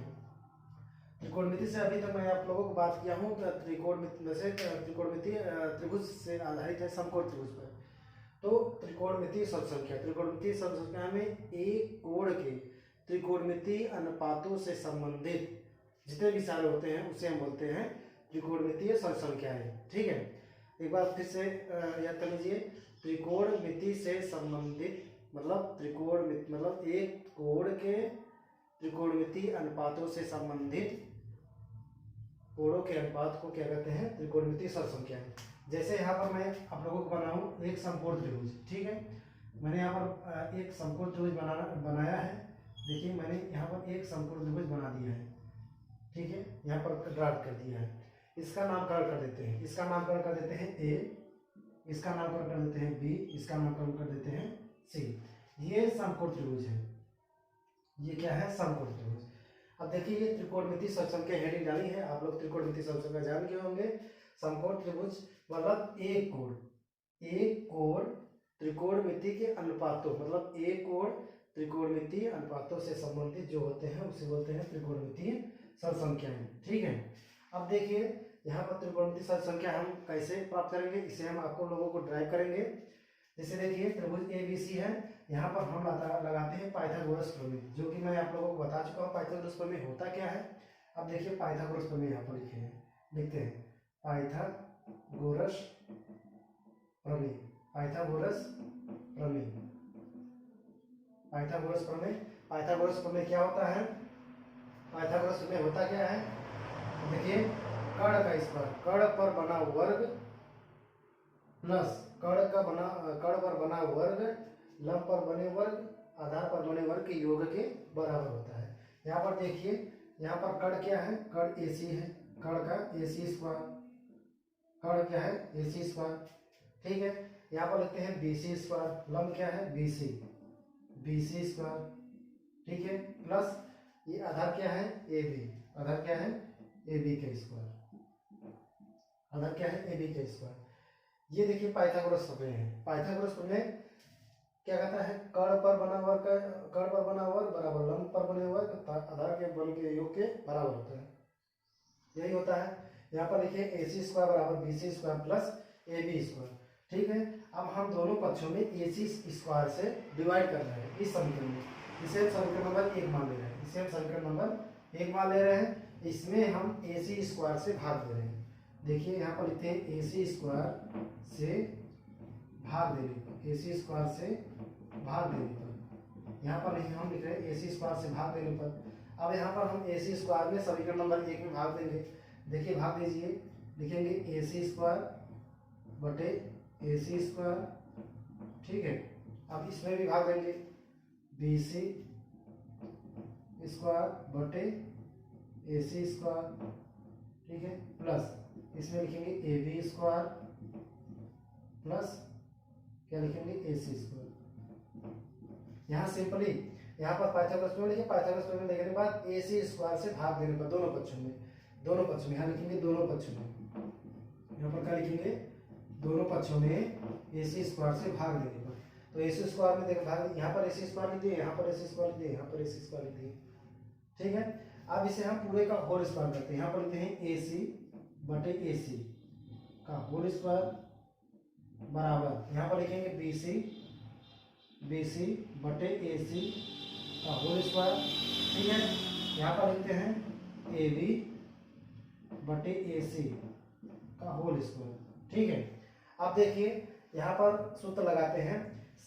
त्रिकोणमिति से अभी तक मैं आप लोगों को बात किया हूँ त्रिकोणमिति में से त्रिकोणमिति त्रिभुज से आधारित है समकोण त्रिभुज पर। तो त्रिकोणमितीय सरसंख्या, त्रिकोणमितीय सरसंख्या में एक कोण के त्रिकोणमितीय अनुपातों से संबंधित जितने भी सारे होते हैं उसे हम बोलते हैं त्रिकोणमितीय सरसंख्याएं। ठीक है, एक बार फिर से याद कर लीजिए। त्रिकोणमिति से संबंधित मतलब त्रिकोणमिति मतलब एक कोण के त्रिकोणमितीय अनुपातों से संबंधित कोणों के अनुपात को क्या कहते हैं? त्रिकोणमितीय सरसंख्याएं। जैसे यहाँ पर मैं आप लोगों को बनाऊं एक समकोण त्रिभुज। ठीक है, मैंने यहाँ पर एक समकोण त्रिभुज बनाया है। देखिए मैंने यहाँ पर एक समकोण त्रिभुज बना दिया है। ठीक है, यहाँ पर ड्रा कर दिया है। इसका नामकरण कर देते हैं, इसका नामकरण कर देते हैं ए, इसका नामकरण कर देते हैं बी, इसका नामकरण कर देते हैं सी। ये समकोण त्रिभुज है, ये क्या है? समकोण त्रिभुज। अब देखिए ये त्रिकोणमितीय सरसंख्या हेडिंग डाली है, आप लोग त्रिकोणमितीय सरसंख्या जान गए होंगे। समकोण त्रिभुज मतलब एक कोण त्रिकोणमिति के अनुपातों मतलब एक कोण त्रिकोणमितीय अनुपातों से संबंधित जो होते हैं उसे बोलते हैं त्रिकोणमितीय सरसंख्याएं। ठीक है, अब देखिए यहाँ पर त्रिकोणमितीय सरसंख्या हम कैसे प्राप्त करेंगे, इसे हम आपको लोगों को ड्राइव करेंगे। जैसे देखिए त्रिभुज ABC है, यहाँ पर हम लगाते हैं पाइथागोरस प्रमेय, जो कि मैं आप लोगों को बता चुका हूँ पाइथागोरस प्रमेय होता क्या है। अब देखिए पाइथागोरस प्रमेय यहाँ पर लिखते हैं पाइथागोरस प्रमेय, पाइथागोरस प्रमेय, पाइथागोरस प्रमेय। पाइथागोरस प्रमेय क्या होता है? पाइथागोरस प्रमेय होता क्या है? देखिए कर्ण का स्क्वायर, कर्ण पर बना वर्ग प्लस कर्ण पर बना वर्ग लंब पर बने वर्ग आधार पर बने वर्ग के योग के बराबर होता है। यहाँ पर देखिए यहाँ पर कर्ण क्या है? कर्ण AC है, कर्ण का AC स्क्वायर, कर्ण क्या है? AC square. ठीक है, यहाँ पर लिखते हैं BC स्क्वायर, लंब क्या है? BC square. ठीक है, प्लस ये आधार क्या है? AB, आधार क्या है? AB का स्क्वायर, आधार क्या है? AB का स्क्वायर। ये देखिए पाइथागोरस प्रमेय है। पाइथागोरस प्रमेय क्या कहता है? कर्ण पर बना वर्ग बराबर लंब पर बने वर्ग आधार के बल के योग के बराबर होता है, यही होता है। यहाँ पर लिखिए AC स्क्वायर बराबर BC square plus AB square. ठीक है, अब हम दोनों पक्षों में AC स्क्वायर से डिवाइड कर रहे हैं इस समीकरण में। इसे हम समीकरण नंबर 1 मान ले रहे हैं, इसे हम समीकरण नंबर 1 मान ले रहे हैं। इसमें हम AC स्क्वायर से भाग दे रहे हैं। देखिए यहाँ पर लिखते हैं AC स्क्वायर से भाग देने पर, AC स्क्वायर से भाग देने पर, यहाँ पर नहीं हम लिख रहे हैं AC स्क्वायर से भाग देने पर। अब यहाँ पर हम AC स्क्वायर में समीकरण नंबर 1 में भाग देंगे। देखिए भाग दीजिए, लिखेंगे AC स्क्वायर बटे AC स्क्वायर। ठीक है, अब इसमें भी भाग देंगे BC स्क्वायर बटे AC स्क्वायर। ठीक है, प्लस इसमें लिखेंगे AB स्क्वायर प्लस क्या लिखेंगे? AC square. यहाँ सिंपली यहाँ पर पाइथागोरस प्रमेय लिखे, पाइथागोरस प्रमेय लिखने के बाद AC स्क्वायर से भाग देने पर दोनों पक्षों में यहाँ लिखेंगे दोनों पक्षों में, यहाँ पर क्या लिखेंगे? दोनों पक्षों में AC स्क्वायर से भाग देने पर। तो AC स्क्वायर में देखो भाग, यहाँ पर AC स्क्वायर लिख दिए, यहाँ पर AC स्क्वायर लिख दिए, यहाँ पर AC स्क्वायर लिख दिए। ठीक है, अब इसे हम पूरे का होल स्क्वायर करते हैं। यहाँ पर लिखते हैं AC बटे AC का होल स्क्वायर बराबर, यहाँ पर लिखेंगे BC बटे AC का होल स्क्वायर। ठीक है, यहाँ पर लिखते हैं AB बटे AC का होल स्क्वायर। ठीक है, अब देखिए यहाँ पर सूत्र लगाते हैं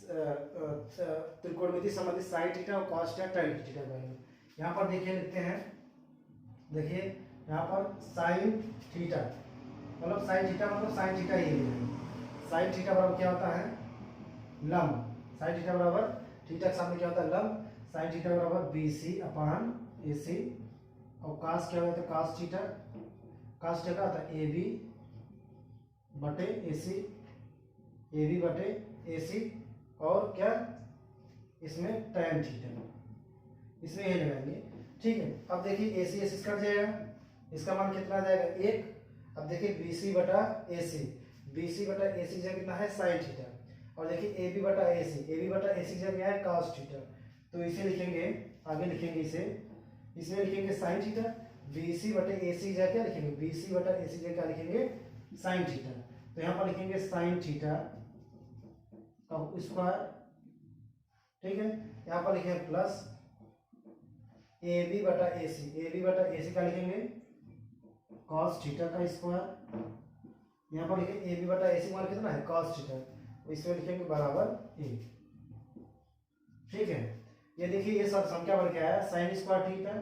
त्रिकोणमिति संबंधित साइन थीटा और कॉस थीटा tan थीटा के बारे में। यहाँ पर देखिए लिखते हैं, देखिए यहाँ पर साइन थीटा मतलब साइन थीटा ही है। साइन थीटा बराबर क्या होता है? लंब। साइन थीटा बराबर थीटा के सामने क्या होता है? लंब। साइन थीटा बराबर BC अपान AC और कास क्या होता है? Cos theta. cos थीटा का आता है ए बी बटे ए सी, ए बी बटे ए सी, और क्या इसमें tan थीटा, इसमें यही लगाएंगे। ठीक है, अब देखिए ए सी कट जाएगा, इसका मान कितना आ जाएगा 1। अब देखिए बी सी बटा ए सी, बी सी बटा ए सी जगह कितना है साइन थीटा, और देखिए ए बी बटा ए सी जगह क्या है cos थीटा। तो इसे लिखेंगे, आगे लिखेंगे इसे, इसमें लिखेंगे साइन थीटा, बी सी बटे ए सी जगह क्या लिखेंगे, बी सी बटा ए सी जगह क्या लिखेंगे साइन थीटा। तो यहाँ पर लिखेंगे साइन थीटा का स्क्वायर। ठीक है, यहाँ पर लिखेंगे प्लस ए बी बटा ए सी का लिखेंगे cos थीटा का स्क्वायर। यहाँ पर लिखेंगे ए बी बटा ए सी मान कितना है cos थीटा, इसमें लिखेंगे बराबर 1। ठीक है, ये देखिए ये सब संख्या बन के आया sign square theta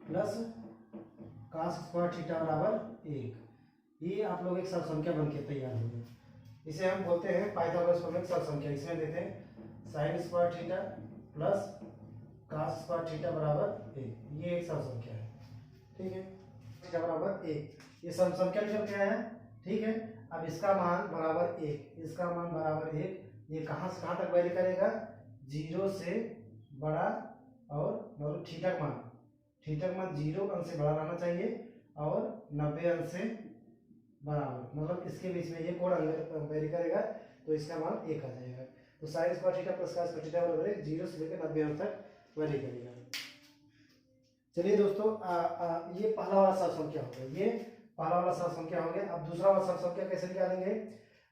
plus cos square theta बराबर 1। ये आप लोग एक सब संख्या बन के तैयार हो गए। इसे हम बोलते हैं पाइथागोरस प्रमेय सब संख्या। इसमें देते हैं sign square theta plus cos square theta बराबर 1, ये एक सब संख्या है। ठीक है, थीटा बराबर 1, ये सब संख्या निकल के आया है। ठीक है, अब इसका मान बराबर 1, इसका मान बराबर 1, ये कहाँ से कहाँ तक वैरी करेगा, 0 से बड़ा, और मतलब थीटा का मान 0 अंश से बड़ा रहना चाहिए और 90 अंश से बराबर, मतलब इसके बीच में ये कोण वेरी करेगा, तो इसका मान 1 आ जाएगा। तो sign square theta plus cos square theta बराबर 1, 0 से लेकर 90 अंश तक वेरी करेगा। चलिए दोस्तों, ये पहला वाला सब संख्या हो गया, ये पहला वाला सब संख्या हो गया। अब दूसरा वाला सब संख्या कैसे निकालेंगे,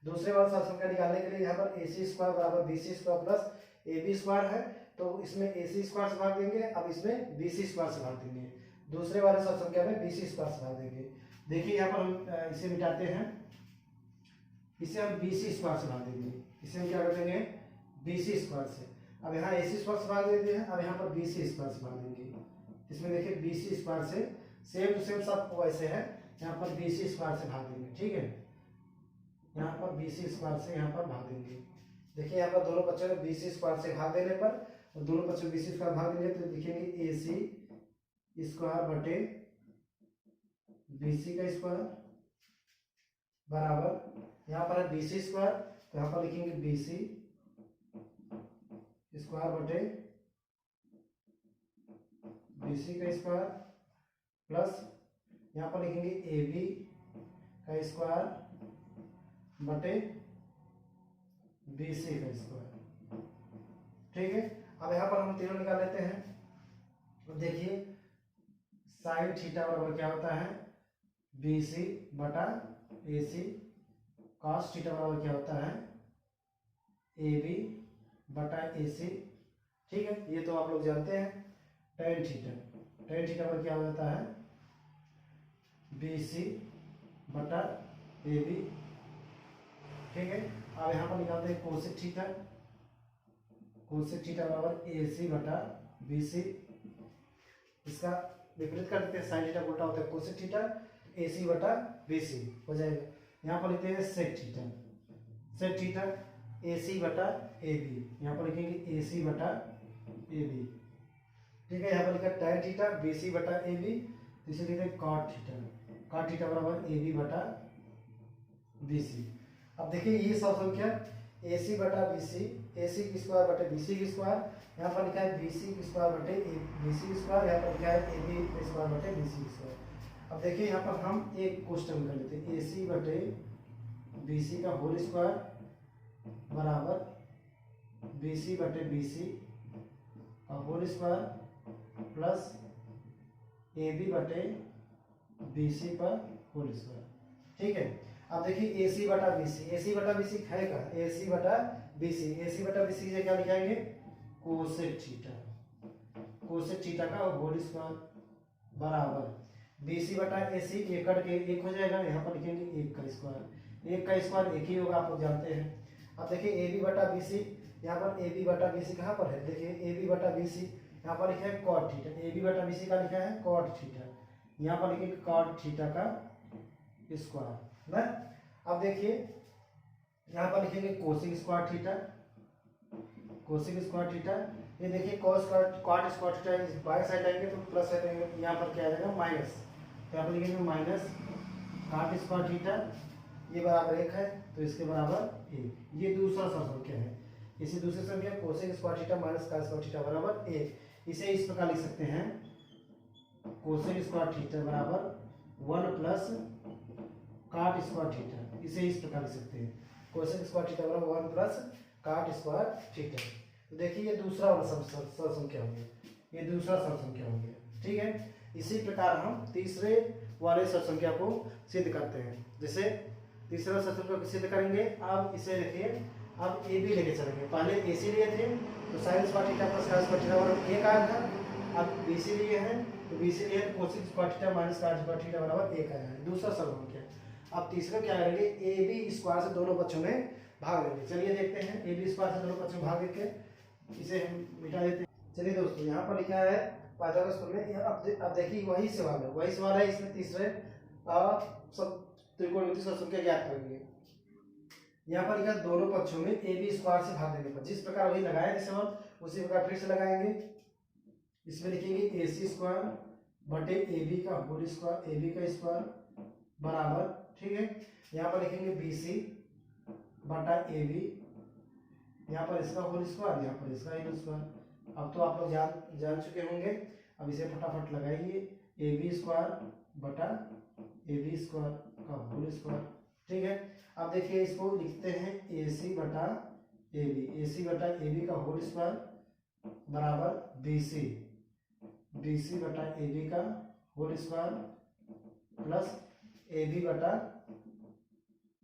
दूसरे वाला सब संख्या निकालने के लिए यहाँ पर ए सी स्क्वायर बराबर B C square plus A B square है, तो इसमें ए सी स्क्वायर से भाग देंगे, अब इसमें बी सी स्क्वायर से भाग देंगे, दूसरे वाले सब संख्या में बी सी स्क्वायर से भाग देंगे। देखिए यहाँ पर हम इसे मिटाते हैं, इसे हम बी सी स्क्वायर से भाग देंगे, इसे हम क्या कर देंगे बी सी स्क्वायर से। अब यहाँ ए सी स्क्वायर से भाग देते हैं, अब यहाँ पर बी सी स्क्वायर से भाग देंगे। इसमें देखिए बी सी स्क्वायर से सेम टू सेम सब वैसे है, यहाँ पर बी सी स्क्वायर से भाग देंगे। ठीक है, यहाँ पर बी सी स्क्वायर से यहाँ पर भाग देंगे। देखिए यहाँ पर दोनों बच्चों ने बी सी स्क्वायर से भाग देने पर, और दोनों बच्चों बी सी स्क्वायर भाग देंगे तो लिखेंगे ए सी स्क्वायर बटे बी सी का स्क्वायर बराबर, यहाँ पर है बी सी स्क्वायर, तो यहाँ पर लिखेंगे बी सी स्क्वायर बटे बी सी का स्क्वायर प्लस यहाँ पर लिखेंगे ए बी का स्क्वायर बटे बी सी का स्क्वायर। ठीक है, अब यहाँ पर हम तीनों निकाल लेते हैं। तो देखिए साइन थीटा बराबर क्या होता है बी सी बटा ए सी, कॉस थीटा बराबर क्या होता है ए बी बटा ए सी। ठीक है, ये तो आप लोग जानते हैं। टेन थीटा पर क्या हो जाता है बी सी बटा ए बी। ठीक है, अब यहाँ पर निकालते हैं कोसेक थीटा बराबर ए सी बटा बी सी। इसका विपरीत कर देते हैं, साइन थीटा उल्टा होता है कोसेक थीटा, ए सी बटा बी सी हो जाएगा। यहाँ पर लिखते हैं सेक थीटा ए सी बटा ए बी, यहाँ पर लिखेंगे ए सी बटा ए बी। ठीक है, यहाँ पर लिखा tan थीटा बी सी बटा ए बी, इसे लिखते हैं cot थीटा बराबर ए बी बटा बी सी। अब देखिए ये सब संख्या ए सी बटा बी सी, ए सी की स्क्वायर बटे बी सी की स्क्वायर, यहाँ पर लिखा है बी सी की स्क्वायर बटे बी सी की स्क्वायर, यहाँ पर लिखा है ए बी की स्क्वायर बटे बी सी की स्क्वायर। अब देखिए यहाँ पर हम एक क्वेश्चन कर लेते हैं, ए सी बटे बी सी का होल स्क्वायर बराबर बी सी बटे बी सी का whole square plus A B बटे बी सी पर होल स्क्वायर। ठीक है, अब देखिए ए सी बटा बी सी है का ए सी बटा बी सी से क्या लिखाएंगे कोसेक थीटा का होल स्क्वायर बराबर बी सी बटा ए सी, एक कट के एक हो जाएगा, यहाँ पर लिखेंगे एक का स्क्वायर एक ही होगा, आप लोग जानते हैं। अब देखिए ए बी बटा बी सी, यहाँ पर ए बी बटा बी सी कहाँ पर है, देखिए ए बी बटा बी सी यहाँ पर लिखा है कॉट थीटा, ए बी बटा बी सी का लिखा है कॉट थीटा, यहाँ पर लिखेंगे कॉट थीटा का स्क्वायर ना। अब देखिए यहाँ पर लिखेंगे कोसेक स्क्वायर थीटा, ये देखिए कॉट स्क्वायर थीटा बाएं साइड आएंगे तो प्लस साइड आएंगे, यहाँ पर क्या आ जाएगा माइनस, तो यहाँ पर लिखेंगे माइनस काट स्क्वायर थीटा, ये बराबर 1 है तो इसके बराबर 1। ये दूसरा सरसंख्या है। इसी दूसरी संख्या cosec square theta minus cot square theta बराबर 1। इसे इस प्रकार लिख सकते हैं कोसेक स्क्वायर थीटा बराबर 1 प्लस काट स्क्वायर थीटा। इसे इस प्रकार लिख सकते हैं कोसेक स्क्वायर थीटा बराबर 1 प्लस काट स्क्वायर थीटा। तो देखिए ये दूसरा वाला सरसंख्या हो गया, ये दूसरा सरसंख्या हो गया। ठीक है, इसी प्रकार हम तीसरे वाले सरसंख्या को सिद्ध करते हैं। जैसे तीसरा सरसंख्या को सिद्ध करेंगे, अब इसे देखिए, अब ए बी लेके चलेंगे। पहले ए सी लिए थे तो साइन स्क्वायर थीटा प्लस काट स्क्वायर थीटा बराबर 1 आया था। अब बी सी लिए हैं तो बी सी लिए cosec square theta minus cot square theta बराबर 1 आया है, दूसरा सरसंख्या। अब तीसरा क्या करेंगे, ए बी स्क्वायर से दोनों पक्षों में भाग लेंगे। चलिए देखते हैं, ए बी स्क्वायर से दोनों पक्षों में भाग लेके इसे हम मिटा देते हैं। चलिए दोस्तों, यहाँ पर लिखा है पाइथागोरस में। अब देखिए वही सवाल है, इसमें तीसरे सब त्रिकोणमिति सरसंख्या ज्ञात करेंगे। यहाँ पर लिखा दोनों पक्षों में ए बी स्क्वायर से भाग देने पर, जिस प्रकार वही लगाया थे सवाल उसी प्रकार फिर से लगाएंगे। इसमें लिखेंगे ए सी स्क्वायर बटे ए बी का होल स्क्वायर, ए बी का स्क्वायर बराबर, ठीक है। यहाँ पर लिखेंगे बी सी बटा ए बी, यहाँ पर इसका होल स्क्वायर, यहाँ पर इसका होल स्क्वायर। अब तो आप लोग जान चुके होंगे। अब इसे फटाफट लगाइए, ए बी स्क्वायर बटा ए बी स्क्वायर का होल स्क्वायर, ठीक है। अब देखिए इसको लिखते हैं ए सी बटा ए बी, ए सी बटा ए बी का होल स्क्वायर बराबर बी सी, बी सी बटा ए बी का whole square plus A B बटा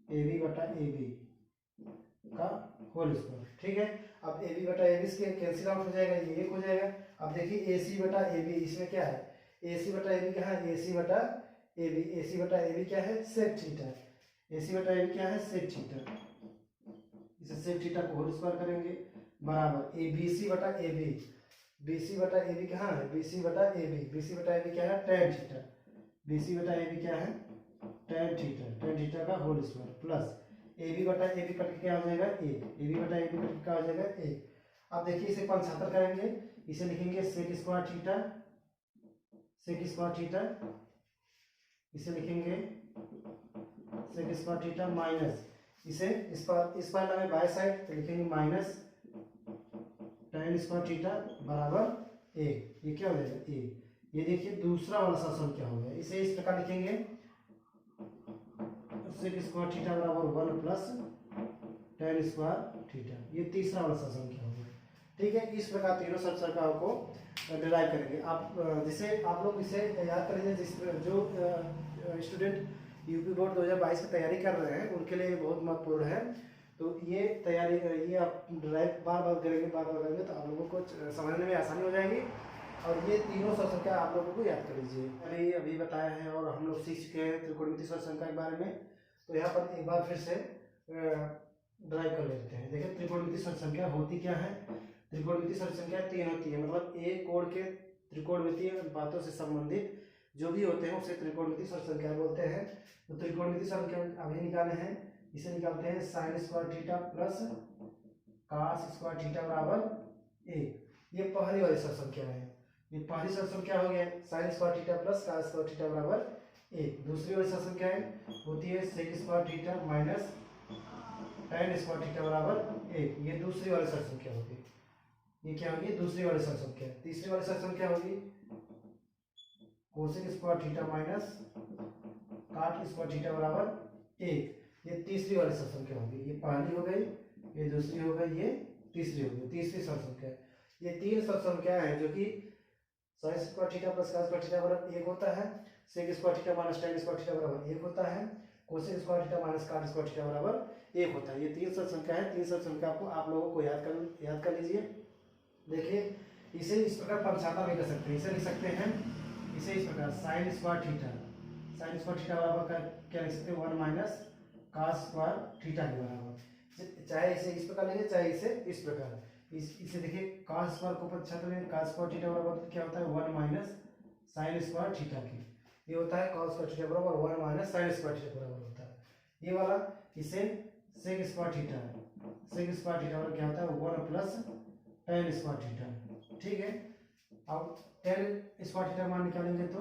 ए बी का होल स्क्वायर, ठीक है। अब ए बी बटा ए बी से कैंसिल आउट हो जाएगा, ये 1 हो जाएगा। अब देखिए ए सी बटा ए बी, इसमें क्या है, ए सी बटा ए बी क्या है, ए सी बटा ए बी, ए सी बटा ए बी क्या है, सेक थीटा, ए सी बटा ए बी क्या है, सेक थीटा। इसे सेक थीटा को होल स्क्वायर करेंगे बराबर ए बी सी बटा ए बी, बी सी बटा ए बी कहाँ है, बी सी बटा ए बी, बी सी बटा ए बी क्या है, tan थीटा, बी सी बटा ए बी क्या है, tan थीटा का whole square plus A B बटा ए बी कट के क्या हो जाएगा, ए बी बटा ए बी कट के क्या हो जाएगा, ए। अब देखिए इसे 75 करेंगे, इसे लिखेंगे sec square theta, sec square theta, इसे लिखेंगे सेक स्क्वायर थीटा माइनस, इसे इस पर लाए बाय साइड तो लिखेंगे माइनस tan स्क्वायर थीटा बराबर ए। ये क्या हो जाएगा, ए। ये देखिए दूसरा वाला सरसंख्या क्या हो गया। इसे इस प्रकार लिखेंगे सेक स्क्वायर थीटा बराबर 1 प्लस tan स्क्वायर थीटा। ये तीसरा वाला सरसंख्या हो गया, ठीक है। इस प्रकार तीनों सरसंख्याओं को डिराइव करेंगे। आप जिसे आप लोग इसे याद करेंगे, जो स्टूडेंट यूपी बोर्ड 2022 की तैयारी कर रहे हैं उनके लिए बहुत महत्वपूर्ण है। तो ये तैयारी, ये आप डिराइव बार बार करेंगे तो आप लोगों को समझने में आसानी हो जाएगी। और ये तीनों सरसंख्या आप लोगों को याद कर लीजिए। अभी बताया है और हम लोग सीख चुके हैं त्रिकोणमिति सरसंख्या के बारे में। तो यहाँ पर एक बार फिर से ड्राइव कर लेते हैं। देखिए त्रिकोणमिति सरसंख्या होती क्या है। त्रिकोणमिति सरसंख्या 3 होती है, मतलब एक कोण के त्रिकोणमितीय अनुपातों से संबंधित जो भी होते हैं उसे त्रिकोणमिति सरसंख्या बोलते हैं। तो त्रिकोणमिति सरसंख्या अभी निकाले हैं, इसे निकालते हैं sign square theta plus cos square theta बराबर 1। ये पहली वाली सरसंख्या है, ये पहली सरसंख्या हो गया sine square theta plus cos square theta बराबर 1। दूसरी वाली सरसंख्या होती है sec square theta minus tan square theta बराबर 1। ये दूसरी वाली सरसंख्या होगी। ये क्या होगी, दूसरी वाली सरसंख्या। तीसरी वाली सरसंख्या होगी cosec square theta minus cot square theta बराबर 1। ये तीसरी वाली सरसंख्या होगी। ये पहली हो गई, ये दूसरी हो गई, ये तीसरी हो गई, तीसरी सरसंख्या। ये 3 सरसंख्या है जो कि sine square theta plus cos square theta बराबर 1 होता है, sec square theta minus tan square theta बराबर 1 होता है, cosec square theta minus cot square theta बराबर 1 होता है। ये 3 सरसंख्या है। 3 सरसंख्या को आप लोगों को याद कर लीजिए। देखिए इसे इस प्रकार पंचाता भी कर सकते हैं। इसे लिख सकते हैं, इसे इस प्रकार साइन स्क्वायर थीटा बराबर क्या लिख सकते हैं, 1 माइनस कॉस स्क्वायर थीटा के बराबर। चाहे इसे इस प्रकार लिखे, चाहे इसे इस प्रकार। इसे देखिए कॉस स्क्वायर को पंचाता में कॉस स्क्वायर थीटा बराबर क्या होता है, 1 माइनस साइन स्क्वायर थीटा की। ये होता है कॉस स्क्वायर थीटा बराबर 1 माइनस साइन स्क्वायर थीटा बराबर होता है। ये वाला इसे सेक स्क्वायर थीटा बराबर क्या होता है, 1 प्लस tan स्क्वायर थीटा, ठीक है। अब tan स्क्वायर थीटा मान निकालेंगे तो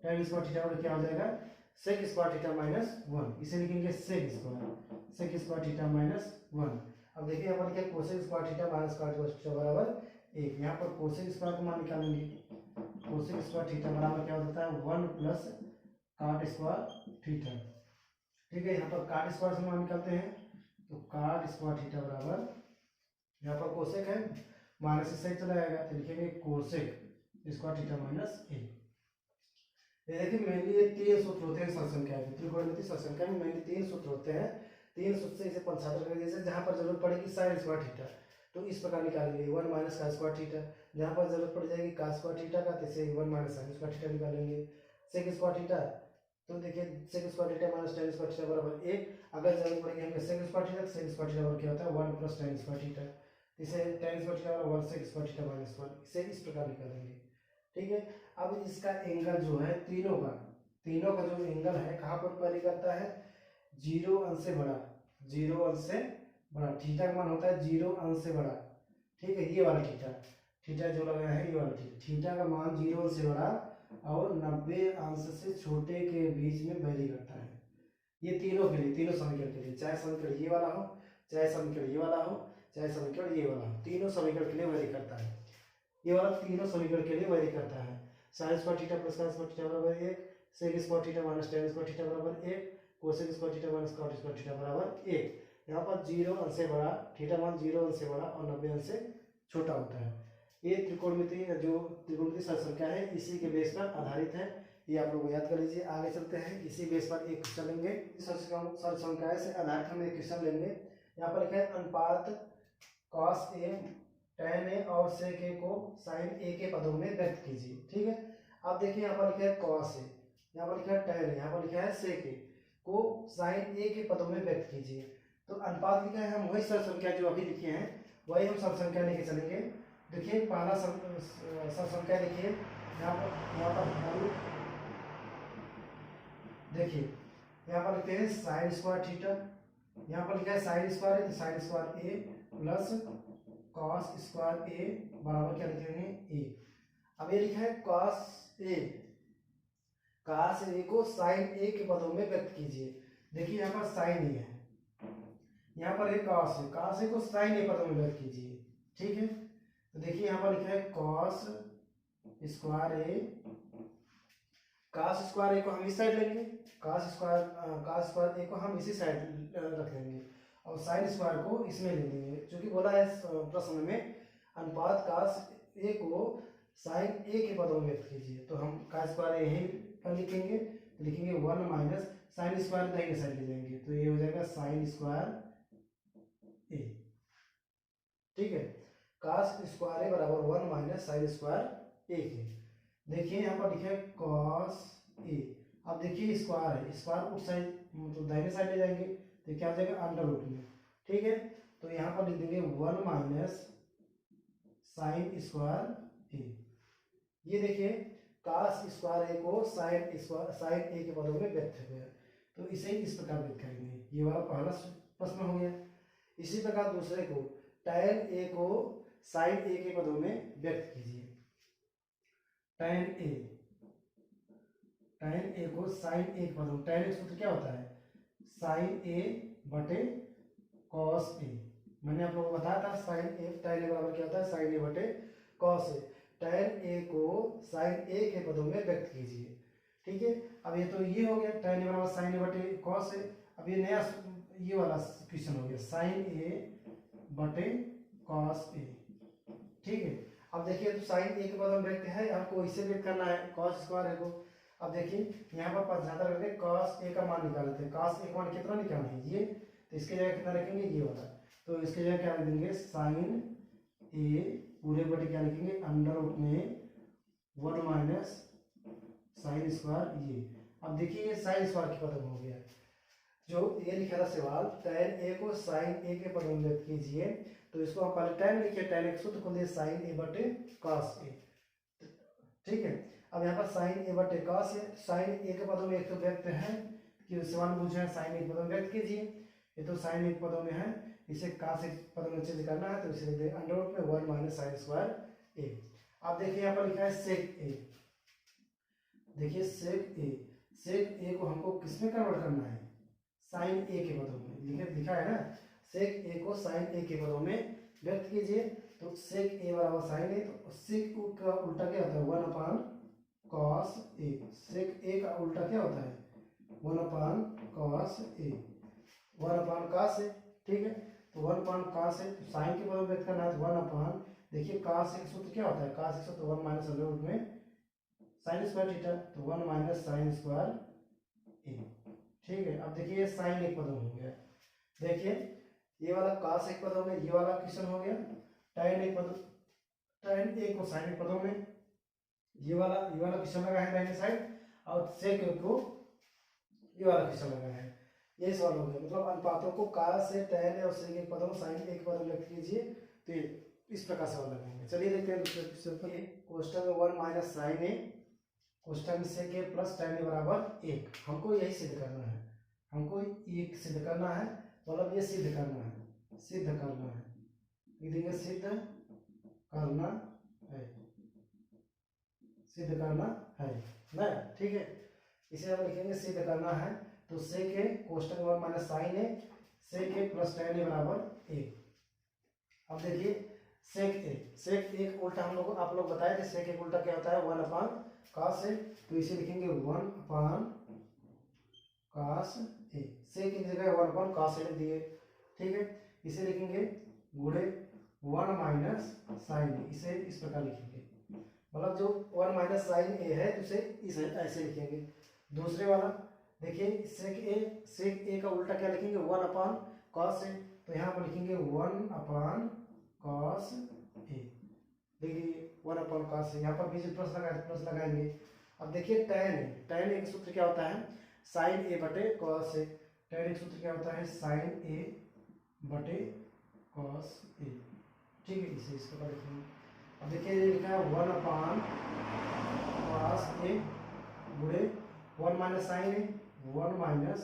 tan स्क्वायर थीटा बराबर क्या हो जाएगा सेक स्क्वायर थीटा माइनस 1, इसे लिखेंगे सेक स्क्वायर थीटा माइनस 1। अब देखिए यहाँ पर क्या cosec square theta minus cot square theta बराबर 1। यहाँ पर कोसेक स्क्वायर का मान निकालेंगे, कोसेक स्क्वायर थीटा बराबर क्या होता है 1 प्लस कॉट स्क्वायर थीटा। ठीक है, यहाँ पर कॉट स्क्वायर से मान निकालते हैं, तो कॉट स्क्वायर थीटा बराबर यहाँ पर कोसेक है माइनस से चला जाएगा, तो लिखेंगे कोसेक स्क्वायर थीटा माइनस 1। ये देखिए मेनली ये 3 सूत्र होते हैं सरसंख्या में, त्रिकोणमितीय सरसंख्या में मेनली 3 सूत्र होते हैं। 3 सूत्र से इसे 75 कर दीजिए, जहाँ पर जरूरत पड़ेगी साइन स्क्वायर थीटा तो इस प्रकार निकालेंगे 1 माइनस का स्क्वायर थीटा, जहाँ पर जरूरत पड़ जाएगी का स्क्वायर थीटा का तो इसे 1 माइनस साइन स्क्वायर थीटा निकालेंगे। सेक स्क्वायर थीटा तो देखिए sec square theta minus tan square theta बराबर 1। अगर जरूरत पड़ेगी हमें sec square theta, sec square theta बराबर क्या होता है 1 प्लस tan स्क्वायर थीटा, इसे tan स्क्वायर थीटा बराबर 1 सेक स्क्वायर थीटा माइनस 1, इसे इस प्रकार निकालेंगे। ठीक है, अब इसका एंगल जो है तीनों का जो एंगल है कहाँ पर पहले करता है 0 अंश से बड़ा, 0 अंश से बड़ा, थीटा का मान होता है 0 अंश से बड़ा। ठीक है, ये वाला थीटा जो लगाया है ये वाला थीटा का मान 0 अंश से बड़ा और 90 अंश से छोटे के बीच में वैरी करता है। ये तीनों के लिए, तीनों समीकरण के लिए, चाहे समीकरण ये वाला हो, चाहे समीकरण ये वाला हो, चाहे समीकरण ये वाला हो, तीनों समीकरण के लिए वैरी करता है। ये वाला तीनों समीकरण के लिए वैरी करता है। Sine square theta plus cos square theta बराबर 1, sec square theta minus tan square theta बराबर 1, cosec square theta minus cot square theta बराबर 1। यहाँ पर 0 अंश से बड़ा, थीटा मान 0 अंश से बड़ा और 90 अंश से छोटा होता है। ये त्रिकोणमितीय सरसंख्या है, इसी के बेस पर आधारित है, ये आप लोग याद कर लीजिए। आगे चलते हैं, इसी बेस पर एक क्वेश्चन लेंगे, सरसंख्या से आधारित हम एक क्वेश्चन लेंगे। यहाँ पर लिखा है अनुपात cos a tan a और sec a को sin a के पदों में व्यक्त कीजिए। ठीक है, अब देखिए यहाँ पर लिखा है cos a, यहाँ पर लिखा है tan a, यहाँ पर लिखा है sec a को sin a के पदों में व्यक्त कीजिए। तो अनुपात लिखा है, हम वही सरसंख्या जो अभी लिखे हैं वही हम सरसंख्या लेके चलेंगे। देखिए पहला सरसंख्या लिखिए, यहाँ पर हम देखिए यहाँ पर लिखते हैं साइन स्क्वायर थीटा, यहाँ पर लिखा है साइन स्क्वायर है तो साइन स्क्वायर ए प्लस कॉस स्क्वायर ए बराबर क्या लिखेंगे ए। अब ये लिखा है कॉस ए को साइन ए के पदों में व्यक्त कीजिए। देखिए यहाँ पर साइन ए है, यहाँ पर एक कॉस ए को साइन ए पदों में व्यक्त कीजिए। ठीक है, तो देखिए यहाँ पर लिखा है कॉस स्क्वायर ए को हम इस साइड लेंगे, कॉस स्क्वायर ए को हम इसी साइड रख लेंगे और साइन स्क्वायर को इसमें ले लेंगे, क्योंकि बोला है प्रश्न में अनुपात कॉस ए को साइन ए के पदों में व्यक्त कीजिए। तो हम कॉस स्क्वायर यहीं पर लिखेंगे, तो लिखेंगे 1 माइनस साइन स्क्वायर दाहिने साइड ले जाएंगे, तो ये हो जाएगा साइन स्क्वायर ए। ठीक है, कॉस स्क्वायर ए बराबर 1 माइनस साइन स्क्वायर ए के। देखिए यहाँ पर लिखा है कॉस ए, अब देखिए स्क्वायर है, स्क्वायर उस साइड मतलब दाहिने साइड ले जाएंगे तो क्या हो जाएगा अंडर रूट में। ठीक है, तो यहाँ पर लिख देंगे 1 माइनस साइन स्क्वायर ए। ये देखिए कॉस स्क्वायर ए को साइन ए के पदों में व्यक्त किया, तो इसे इस प्रकार व्यक्त करेंगे। ये वाला पहला प्रश्न हो गया। इसी प्रकार दूसरे को tan ए को साइन ए के पदों में व्यक्त कीजिए। tan ए को साइन ए के पदों में, tan ए सूत्र क्या होता है साइन ए बटे कॉस ए। मैंने आप लोगों को बताया था tan ए बराबर क्या होता है साइन ए बटे कॉस ए। tan ए को साइन ए के पदों में व्यक्त कीजिए। ठीक है, अब ये तो ये हो गया tan ए बराबर साइन ए बटे कॉस ए। अब ये नया ये वाला क्वेश्चन हो गया साइन ए बटे कॉस ए। ठीक है, अब देखिए तो साइन ए के पदों में व्यक्त है, आपको इसे व्यक्त करना है कॉस स्क्वायर ए को। अब देखिए यहाँ पर 75 करके कॉस ए का मान निकाल लेते हैं। कॉस ए का मान कितना निकालना है ये, तो इसके जगह कितना रखेंगे ये वाला, तो इसके जगह क्या लिख देंगे साइन ए पूरे बटे क्या लिखेंगे अंडर रूट में 1 माइनस साइन स्क्वायर ये। अब देखिए ये साइन स्क्वायर के पदों में हो गया, जो ये लिखा था सवाल tan ए को साइन ए के पदों में व्यक्त कीजिए, तो इसको हम पहले tan लिखिए, tan एक सूत्र खोल दिए साइन ए बटे कॉस ए। ठीक है, अब यहाँ पर साइन ए बटे कॉस ए, साइन ए के पदों में एक तो व्यक्त है कि सवाल पूछा है साइन ए के पदों में व्यक्त कीजिए, ये तो साइन ए के पदों में है, इसे कॉस ए के पदों में चेंज करना है, तो इसे लिख देंगे अंडर रूट में 1 माइनस साइन स्क्वायर ए। अब देखिए यहाँ पर लिखा है सेक ए, देखिए सेक ए को हमको किस में कन्वर्ट करना है, साइन ए के पदों में। लिखा है ना, सेक ए को साइन ए के पदों में व्यक्त कीजिए। तो सेक ए बराबर साइन ए, तो सेक का उल्टा क्या होता है, 1 कॉस ए। सेक ए का उल्टा क्या होता है, 1 कॉस ए, 1 कॉस ए। ठीक है, तो 1 कॉस ए, तो साइन के पदों में व्यक्त करना है, तो 1 देखिए कॉस ए का सूत्र क्या होता है, कॉस ए का सूत्र 1 माइनस रूट में साइन स्क्वायर थीटा, तो 1 माइनस साइन स्क्वायर ए। ठीक है, अब देखिए ये साइन एक पदों में हो गया। देखिए ये वाला कॉस एक पदों में, ये वाला क्वेश्चन हो गया tan एक पदों, tan ए को साइन एक पदों में, ये वाला क्वेश्चन लगा है दाहिने साइड, और सेक को ये वाला क्वेश्चन लगा है। ये सवाल हो गया, मतलब अनुपातों को cos से tan और sec एक पदों में sin एक पदों में व्यक्त कीजिए। तो ये इस प्रकार सवाल लगाएंगे। चलिए देखते हैं दूसरे क्वेश्चन पर। क्वेश्चन में 1 माइनस साइन ए, क्वेश्चन में sec ए प्लस tan ए बराबर 1। हमको यही सिद्ध करना है, हमको ये सिद्ध करना है, मतलब ये सिद्ध करना है, लिखेंगे सिद्ध करना है, सिद्ध करना है ना। ठीक है, इसे हम लिखेंगे सिद्ध करना है। तो सेक ए कोष्टक 1 माइनस साइन ए, सेक ए प्लस tan ए बराबर 1। अब देखिए सेक ए उल्टा हम लोग आप लोग बताए थे, सेक ए उल्टा क्या होता है, 1 कॉस ए। तो इसे लिखेंगे 1 कॉस ए, सेक की जगह 1 कॉस ए लिख दिए। ठीक है, इसे लिखेंगे गुणे 1 माइनस साइन ए, इसे इस प्रकार लिखेंगे, मतलब जो 1 माइनस साइन ए है उसे इसे ऐसे लिखेंगे। दूसरे वाला देखिए सेक ए का उल्टा क्या लिखेंगे, 1 कॉस ए, तो यहाँ पर लिखेंगे 1 कॉस ए। देखिए 1 कॉस ए, यहाँ पर बीच में प्लस लगाएंगे। अब देखिए tan ए का सूत्र क्या होता है, साइन ए बटे कॉस ए। tan ए का सूत्र क्या होता है, साइन ए बटे कॉस ए। ठीक है, इसे इस प्रकार लिखेंगे। अब देखिए ये लिखा है 1 कॉस ए गुणे 1 माइनस साइन ए, 1 माइनस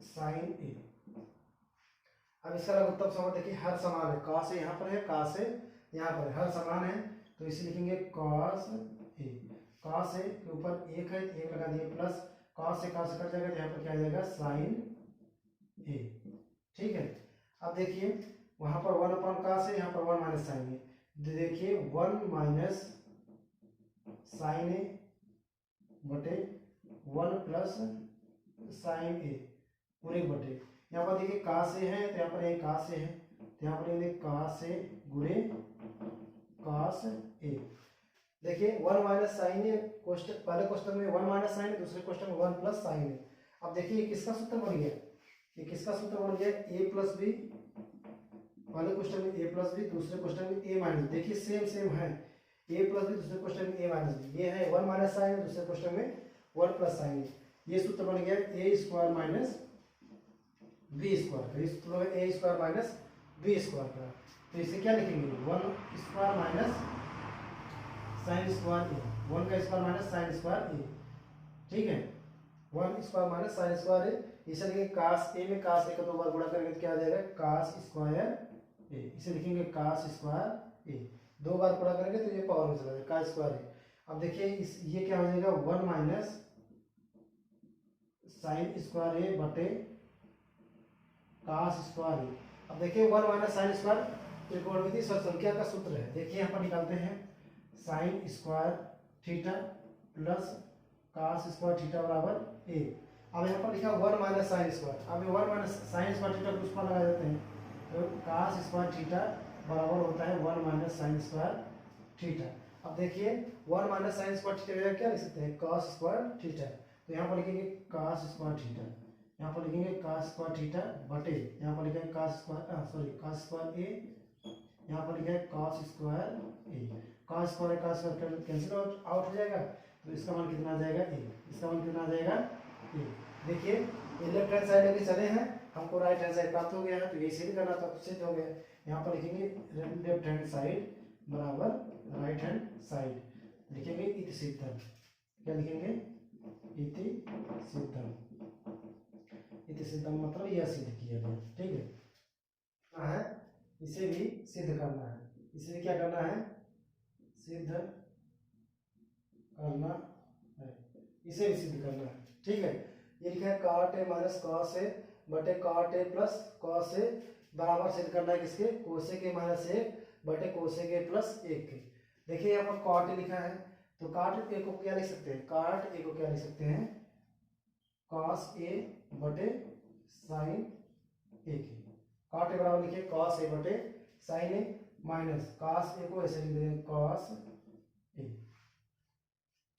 साइन ए। अब इसका लघुत्तम समास देखिए हर समान है, कॉस ए यहाँ पर है, कॉस ए यहाँ पर है, हर समान है। तो इसे लिखेंगे कॉस ए। कॉस ए के ऊपर 1 है, 1 लगा दिए, प्लस कॉस ए कट जाएगा, तो यहाँ पर क्या आ जाएगा, साइन ए। ठीक है, अब देखिए वहां पर 1 कॉस ए, यहाँ पर 1 माइनस साइन ए। देखिए 1 माइनस साइन ए बटे 1 प्लस साइन ए पूरे बटे, यहाँ पर देखिए cos ए है, तो यहाँ पर एक cos ए है, तो यहाँ पर ये cos ए गुणे cos ए। देखिए 1 माइनस साइन ए, कोष्टक पहले कोष्टक में 1 माइनस साइन ए, दूसरे कोष्टक में 1 प्लस साइन ए। अब देखिए किसका सूत्र बन गया, ये किसका सूत्र बन गया, a प्लस बी, पहले क्वेश्चन में a प्लस बी, दूसरे क्वेश्चन में a माइनस। देखिए सेम है, a प्लस बी, दूसरे क्वेश्चन में a माइनस बी। ये है 1 माइनस साइन, दूसरे क्वेश्चन में 1 प्लस साइन। ये सूत्र बन गया a square minus b square, इस सूत्र में a square minus b square का। तो इसे क्या लिखेंगे, 1 square minus sine square A, 1 का square minus sine square A. ठीक है, 1 square minus sine square A. इसे लिखेंगे cos ए में cos ए का 2 बार गुणा करेंगे तो क्या आ जाएगा, cos स्क्वायर ए। इसे लिखेंगे cos स्क्वायर ए, 2 बार गुणा करेंगे तो ये पावर में चला जाएगा, cos स्क्वायर ए। अब देखिए ये क्या हो जाएगा, 1 माइनस साइन स्क्वायर ए बटे cos स्क्वायर ए। अब देखिए 1 माइनस साइन स्क्वायर त्रिकोणमितीय संख्या का सूत्र है। देखिए यहाँ पर निकालते हैं, sign square theta plus cos square theta बराबर ए। अब यहाँ पर लिखा 1 माइनस साइन स्क्वायर, अब 1 माइनस साइन स्क्वायर थीटा को उस पर लगा देते हैं, तो cos स्क्वायर थीटा बराबर होता है 1 माइनस साइन स्क्वायर थीटा। अब देखिए 1 माइनस साइन स्क्वायर थीटा क्या लिख सकते हैं, cos स्क्वायर थीटा। तो यहाँ पर लिखेंगे cos स्क्वायर थीटा, यहाँ पर लिखेंगे cos स्क्वायर थीटा बटे, यहाँ पर लिखेंगे cos स्क्वायर ए, यहाँ पर लिखा है cos स्क्वायर ए। cos स्क्वायर कैंसिल आउट हो जाएगा, तो इसका मान कितना आ जाएगा, ए। इसका मान कितना आ जाएगा, ए। देखिए ये लेफ्ट हैंड साइड लेके चले हैं, हमको राइट हैंड साइड प्राप्त हो गया है, तो ये सिद्ध करना था, तो सिद्ध हो गया। यहाँ पर लिखेंगे लेफ्ट हैंड साइड बराबर राइट हैंड साइड, लिखेंगे इति सिद्धम। क्या लिखेंगे, इति सिद्धम। इति सिद्धम मतलब यह सिद्ध किया गया। ठीक है, इसे भी सिद्ध करना है, इसे क्या करना है, सिद्ध करना है। इसे भी सिद्ध करना है। ठीक है, ये लिखा है cot a minus cos a बटे cot a plus cos a बराबर सिद्ध करना है किसके, cosec a माइनस 1 बटे cosec a प्लस 1 के। देखिए यहाँ पर cot a लिखा है, तो cot a को क्या लिख सकते हैं, cot a को क्या लिख सकते हैं, cos a बटे sin a के। cot a बराबर लिखिए cos a बटे sin a minus cos a को ऐसे लिख देंगे cos a।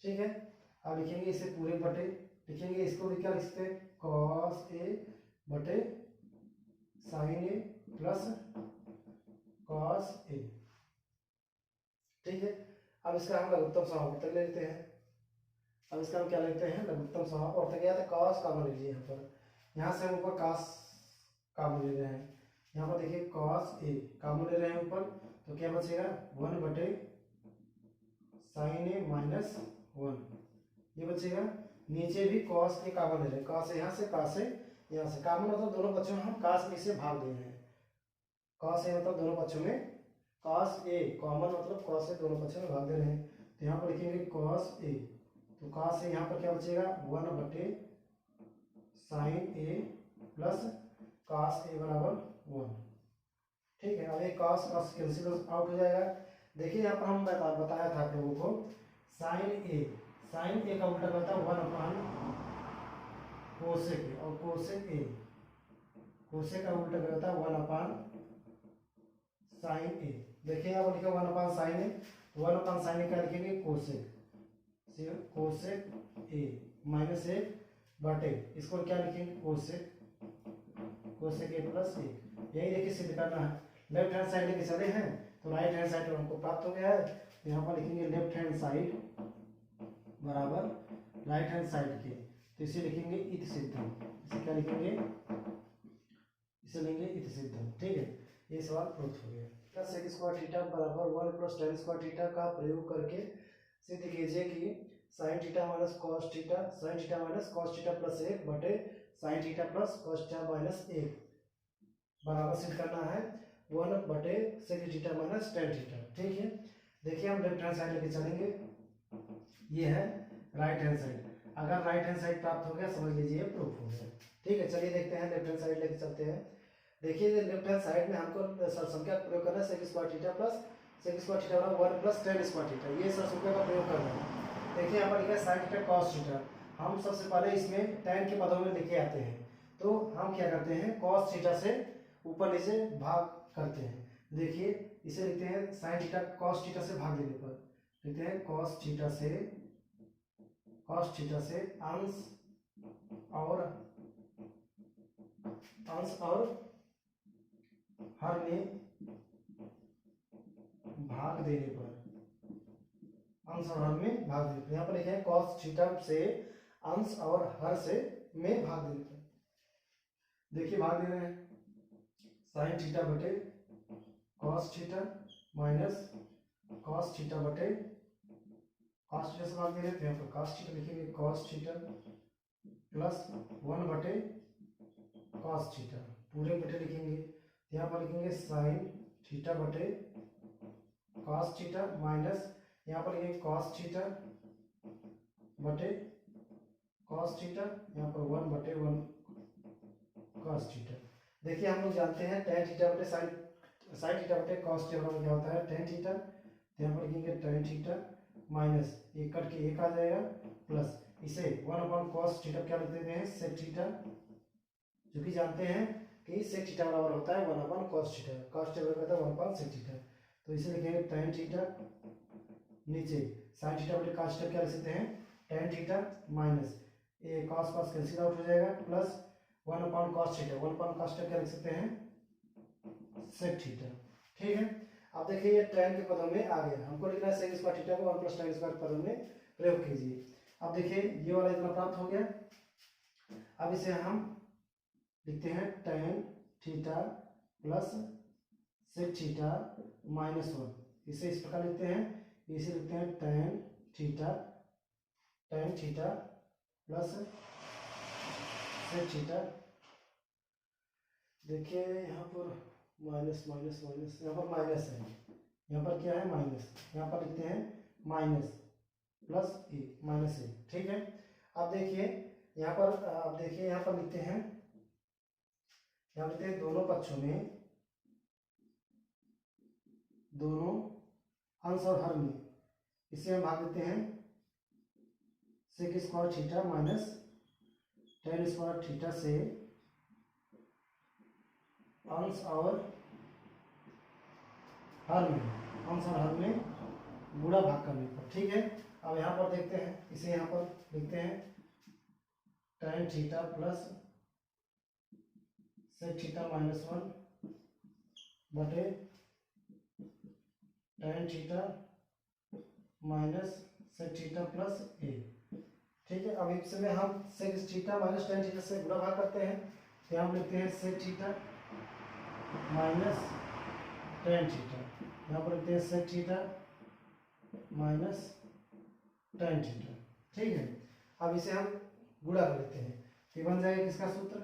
ठीक है, अब लिखेंगे इसे पूरे बटे, लिखेंगे इसको भी क्या लिख सकते हैं, cos a बटे sin a plus cos a। ठीक है, अब इसका हम लघुत्तम समावर्तक ले लेते हैं। अब इसका हम क्या लेते हैं, लघुत्तम समावर्तक, या तो cos कॉमन ले लीजिए, यहाँ पर यहाँ से हम ऊपर cos कॉमन ले रहे हैं, यहाँ पर देखिए cos a कॉमन ले रहे हैं ऊपर, तो क्या बचेगा 1 बटे sin a माइनस 1, ये बचेगा। नीचे भी cos a कॉमन ले रहे हैं, cos यहाँ से cos a यहाँ से, कॉमन मतलब दोनों पक्षों में हम cos a से भाग दे रहे हैं, cos a मतलब दोनों पक्षों में cos a कॉमन मतलब cos a दोनों पक्षों में भाग दे रहे हैं, तो यहाँ पर लिखेंगे cos a, तो cos a यहाँ पर क्या बचेगा 1 बटे sin a plus cos a बराबर 1। ठीक है, अब ये cos cos कैंसिल आउट हो जाएगा। देखिए यहाँ पर हम बताया था आप लोगों को sin a का उल्टा करता है 1 अपान कोसेक a, और कोसेक का उल्टा करता है 1 अपान sin a। देखिए यहाँ पर लिखा 1 अपान sin a, 1 upon sin a क्या लिखेंगे कोसेक a माइनस 1 बटे इसको क्या लिखेंगे कोसेक a प्लस 1। यही देखिए सिद्ध करना है, लेफ्ट हैंड साइड लेके चले हैं तो राइट हैंड साइड हमको प्राप्त हो गया है। यहाँ पर लिखेंगे लेफ्ट हैंड साइड बराबर राइट हैंड साइड के, तो इसे लिखेंगे इत सिद्धम, इसे क्या लिखेंगे, इसे लेंगे इत सिद्धम। ठीक है, ये सवाल प्रूफ हो गया। सेक स्क्वायर थीटा बराबर 1 प्लस tan स्क्वायर थीटा का प्रयोग करके सिद्ध कीजिए कि sin theta minus cos theta sin theta minus cos theta plus 1 बटे sin theta plus cos theta minus 1 बराबर सिद्ध करना है 1 बटे sec theta minus tan theta. ठीक है, देखिए हम लेफ्ट हैंड साइड लेके चलेंगे, ये है राइट हैंड साइड, अगर राइट हैंड साइड प्राप्त हो गया समझ लीजिए प्रूफ हो गया। ठीक है, चलिए देखते हैं लेफ्ट हैंड साइड लेके चलते हैं। देखिए लेफ्ट हैंड साइड में हमको सरसंख्या का प्रयोग करना है, sec square theta plus sec square theta बराबर 1 प्लस tan स्क्वायर थीटा, ये सरसंख्या का प्रयोग करना है। देखिए यहाँ पर लिखा है sin थीटा cos थीटा, हम सबसे पहले इसमें tan के पदों में लेके आते हैं, तो हम क्या करते हैं cos थीटा से ऊपर नीचे भाग करते हैं। देखिए इसे लिखते हैं sin थीटा cos थीटा से भाग देने पर लिखते हैं cos थीटा से अंश और हर में भाग देने पर, अंश और हर में भाग देने पर, यहाँ पर लिखे हैं cos थीटा से अंश और हर से में भाग देने पर। देखिए भाग दे रहे हैं sin थीटा बटे cos theta minus cos theta बटे cos थीटा से भाग दे रहे हैं, तो यहाँ पर cos थीटा लिखेंगे cos थीटा प्लस 1 बटे cos थीटा पूरे बटे लिखेंगे, यहाँ पर लिखेंगे sin थीटा बटे cos थीटा माइनस यहाँ पर लिखेंगे cos थीटा बटे cos थीटा, यहाँ पर 1 बटे 1 cos थीटा। देखिए हम लोग जानते हैं tan थीटा बटे sin थीटा बटे cos थीटा क्या होता है tan थीटा, तो यहाँ पर लिखेंगे tan थीटा माइनस एक कट के एक आ जाएगा प्लस इसे 1 अपॉन cos थीटा क्या लिख देते हैं sec थीटा, जो कि जानते हैं कि sec थीटा बराबर होता है 1 upon cos theta, cos theta बराबर होता है 1 अपॉन sec थीटा, तो इसे लिखेंगे tan थीटा नीचे sin थीटा बटे cos थीटा क्या लिख सकते हैं tan थीटा माइनस ये cos cos कैंसिल आउट हो जाएगा plus 1 upon cos theta, 1 upon cos theta क्या लिख सकते हैं sec थीटा। ठीक है, अब देखिए ये tan के पदों में आ गया, हमको लिखना है sec स्क्वायर थीटा को 1 प्लस tan स्क्वायर पदों में प्रयोग कीजिए। अब देखिए ये वाला इतना प्राप्त हो गया, अब इसे हम लिखते हैं tan theta plus sec theta minus 1, इसे इस प्रकार लिखते हैं, इसे लिखते हैं tan theta plus sec theta. देखिए यहाँ पर माइनस माइनस माइनस, यहाँ पर माइनस है, यहाँ पर क्या है माइनस, यहाँ पर लिखते हैं माइनस प्लस ए माइनस ए। ठीक है, अब देखिए यहाँ पर, अब देखिए यहाँ पर लिखते हैं, यहाँ लिखते हैं दोनों पक्षों में, दोनों अंश और हर में, इसे हम भाग देते हैं sec square theta minus tan square theta से अंश और हर में, अंश और हर में गुणा भाग करने पर। ठीक है, अब यहाँ पर देखते हैं, इसे यहाँ पर लिखते हैं tan theta plus sec theta minus 1 बटे tan theta minus sec theta plus a. ठीक है, अब इसमें हम sec theta minus tan theta से गुणा भाग करते हैं, तो यहाँ लिखते हैं sec theta minus tan theta, यहाँ पर लिखते हैं sec theta minus tan theta. ठीक है, अब इसे हम गुणा कर लेते हैं, तो बन जाएगा किसका सूत्र,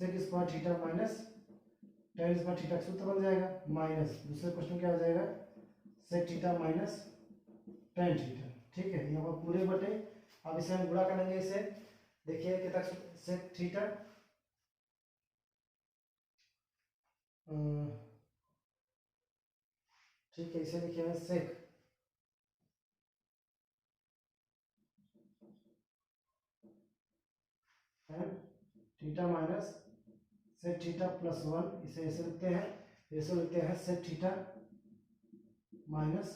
sec square theta minus tan square theta का सूत्र बन जाएगा, माइनस दूसरे क्वेश्चन क्या हो जाएगा sec theta minus tan theta. ठीक है, यहाँ पर पूरे बटे, अब इसे हम गुणा करेंगे, इसे देखिए कितना सेक थीटा, ठीक है, इसे लिखे हैं sec theta minus sec theta plus 1, इसे ऐसे लिखते हैं, ऐसे लिखते हैं sec theta minus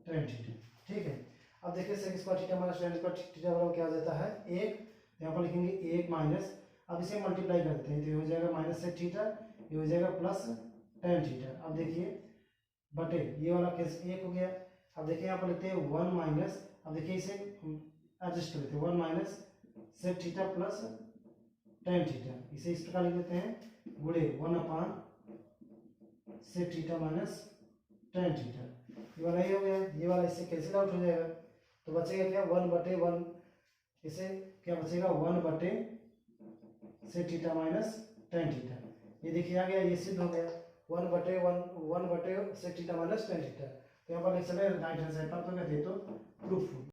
tan theta. ठीक है, अब देखिए sec square theta minus tan square theta बराबर क्या हो जाता है 1, यहाँ पर लिखेंगे 1 माइनस, अब इसे मल्टीप्लाई करते हैं तो ये हो जाएगा माइनस सेक थीटा, ये हो जाएगा प्लस टेन थीटा। अब देखिए बटे ये वाला केस 1 हो गया, अब देखिए यहाँ पर लिखते हैं 1 माइनस, अब देखिए इसे एडजस्ट कर लेते हैं 1 minus sec theta plus tan theta, इसे इस प्रकार लिख देते हैं गुणे 1 upon sec theta minus tan theta, ये वाला ये हो गया, ये वाला इससे कैंसिल आउट हो जाएगा, तो बचेगा क्या 1 बटे 1, इसे क्या बचेगा 1 बटे sec theta minus tan theta, ये देखिए आ गया, ये सिद्ध हो गया 1 बटे 1 बटे sec theta minus tan theta. तो यहाँ पर लिख सकते हैं राइट हैंड साइड पर, तो कहते हैं तो प्रूफ।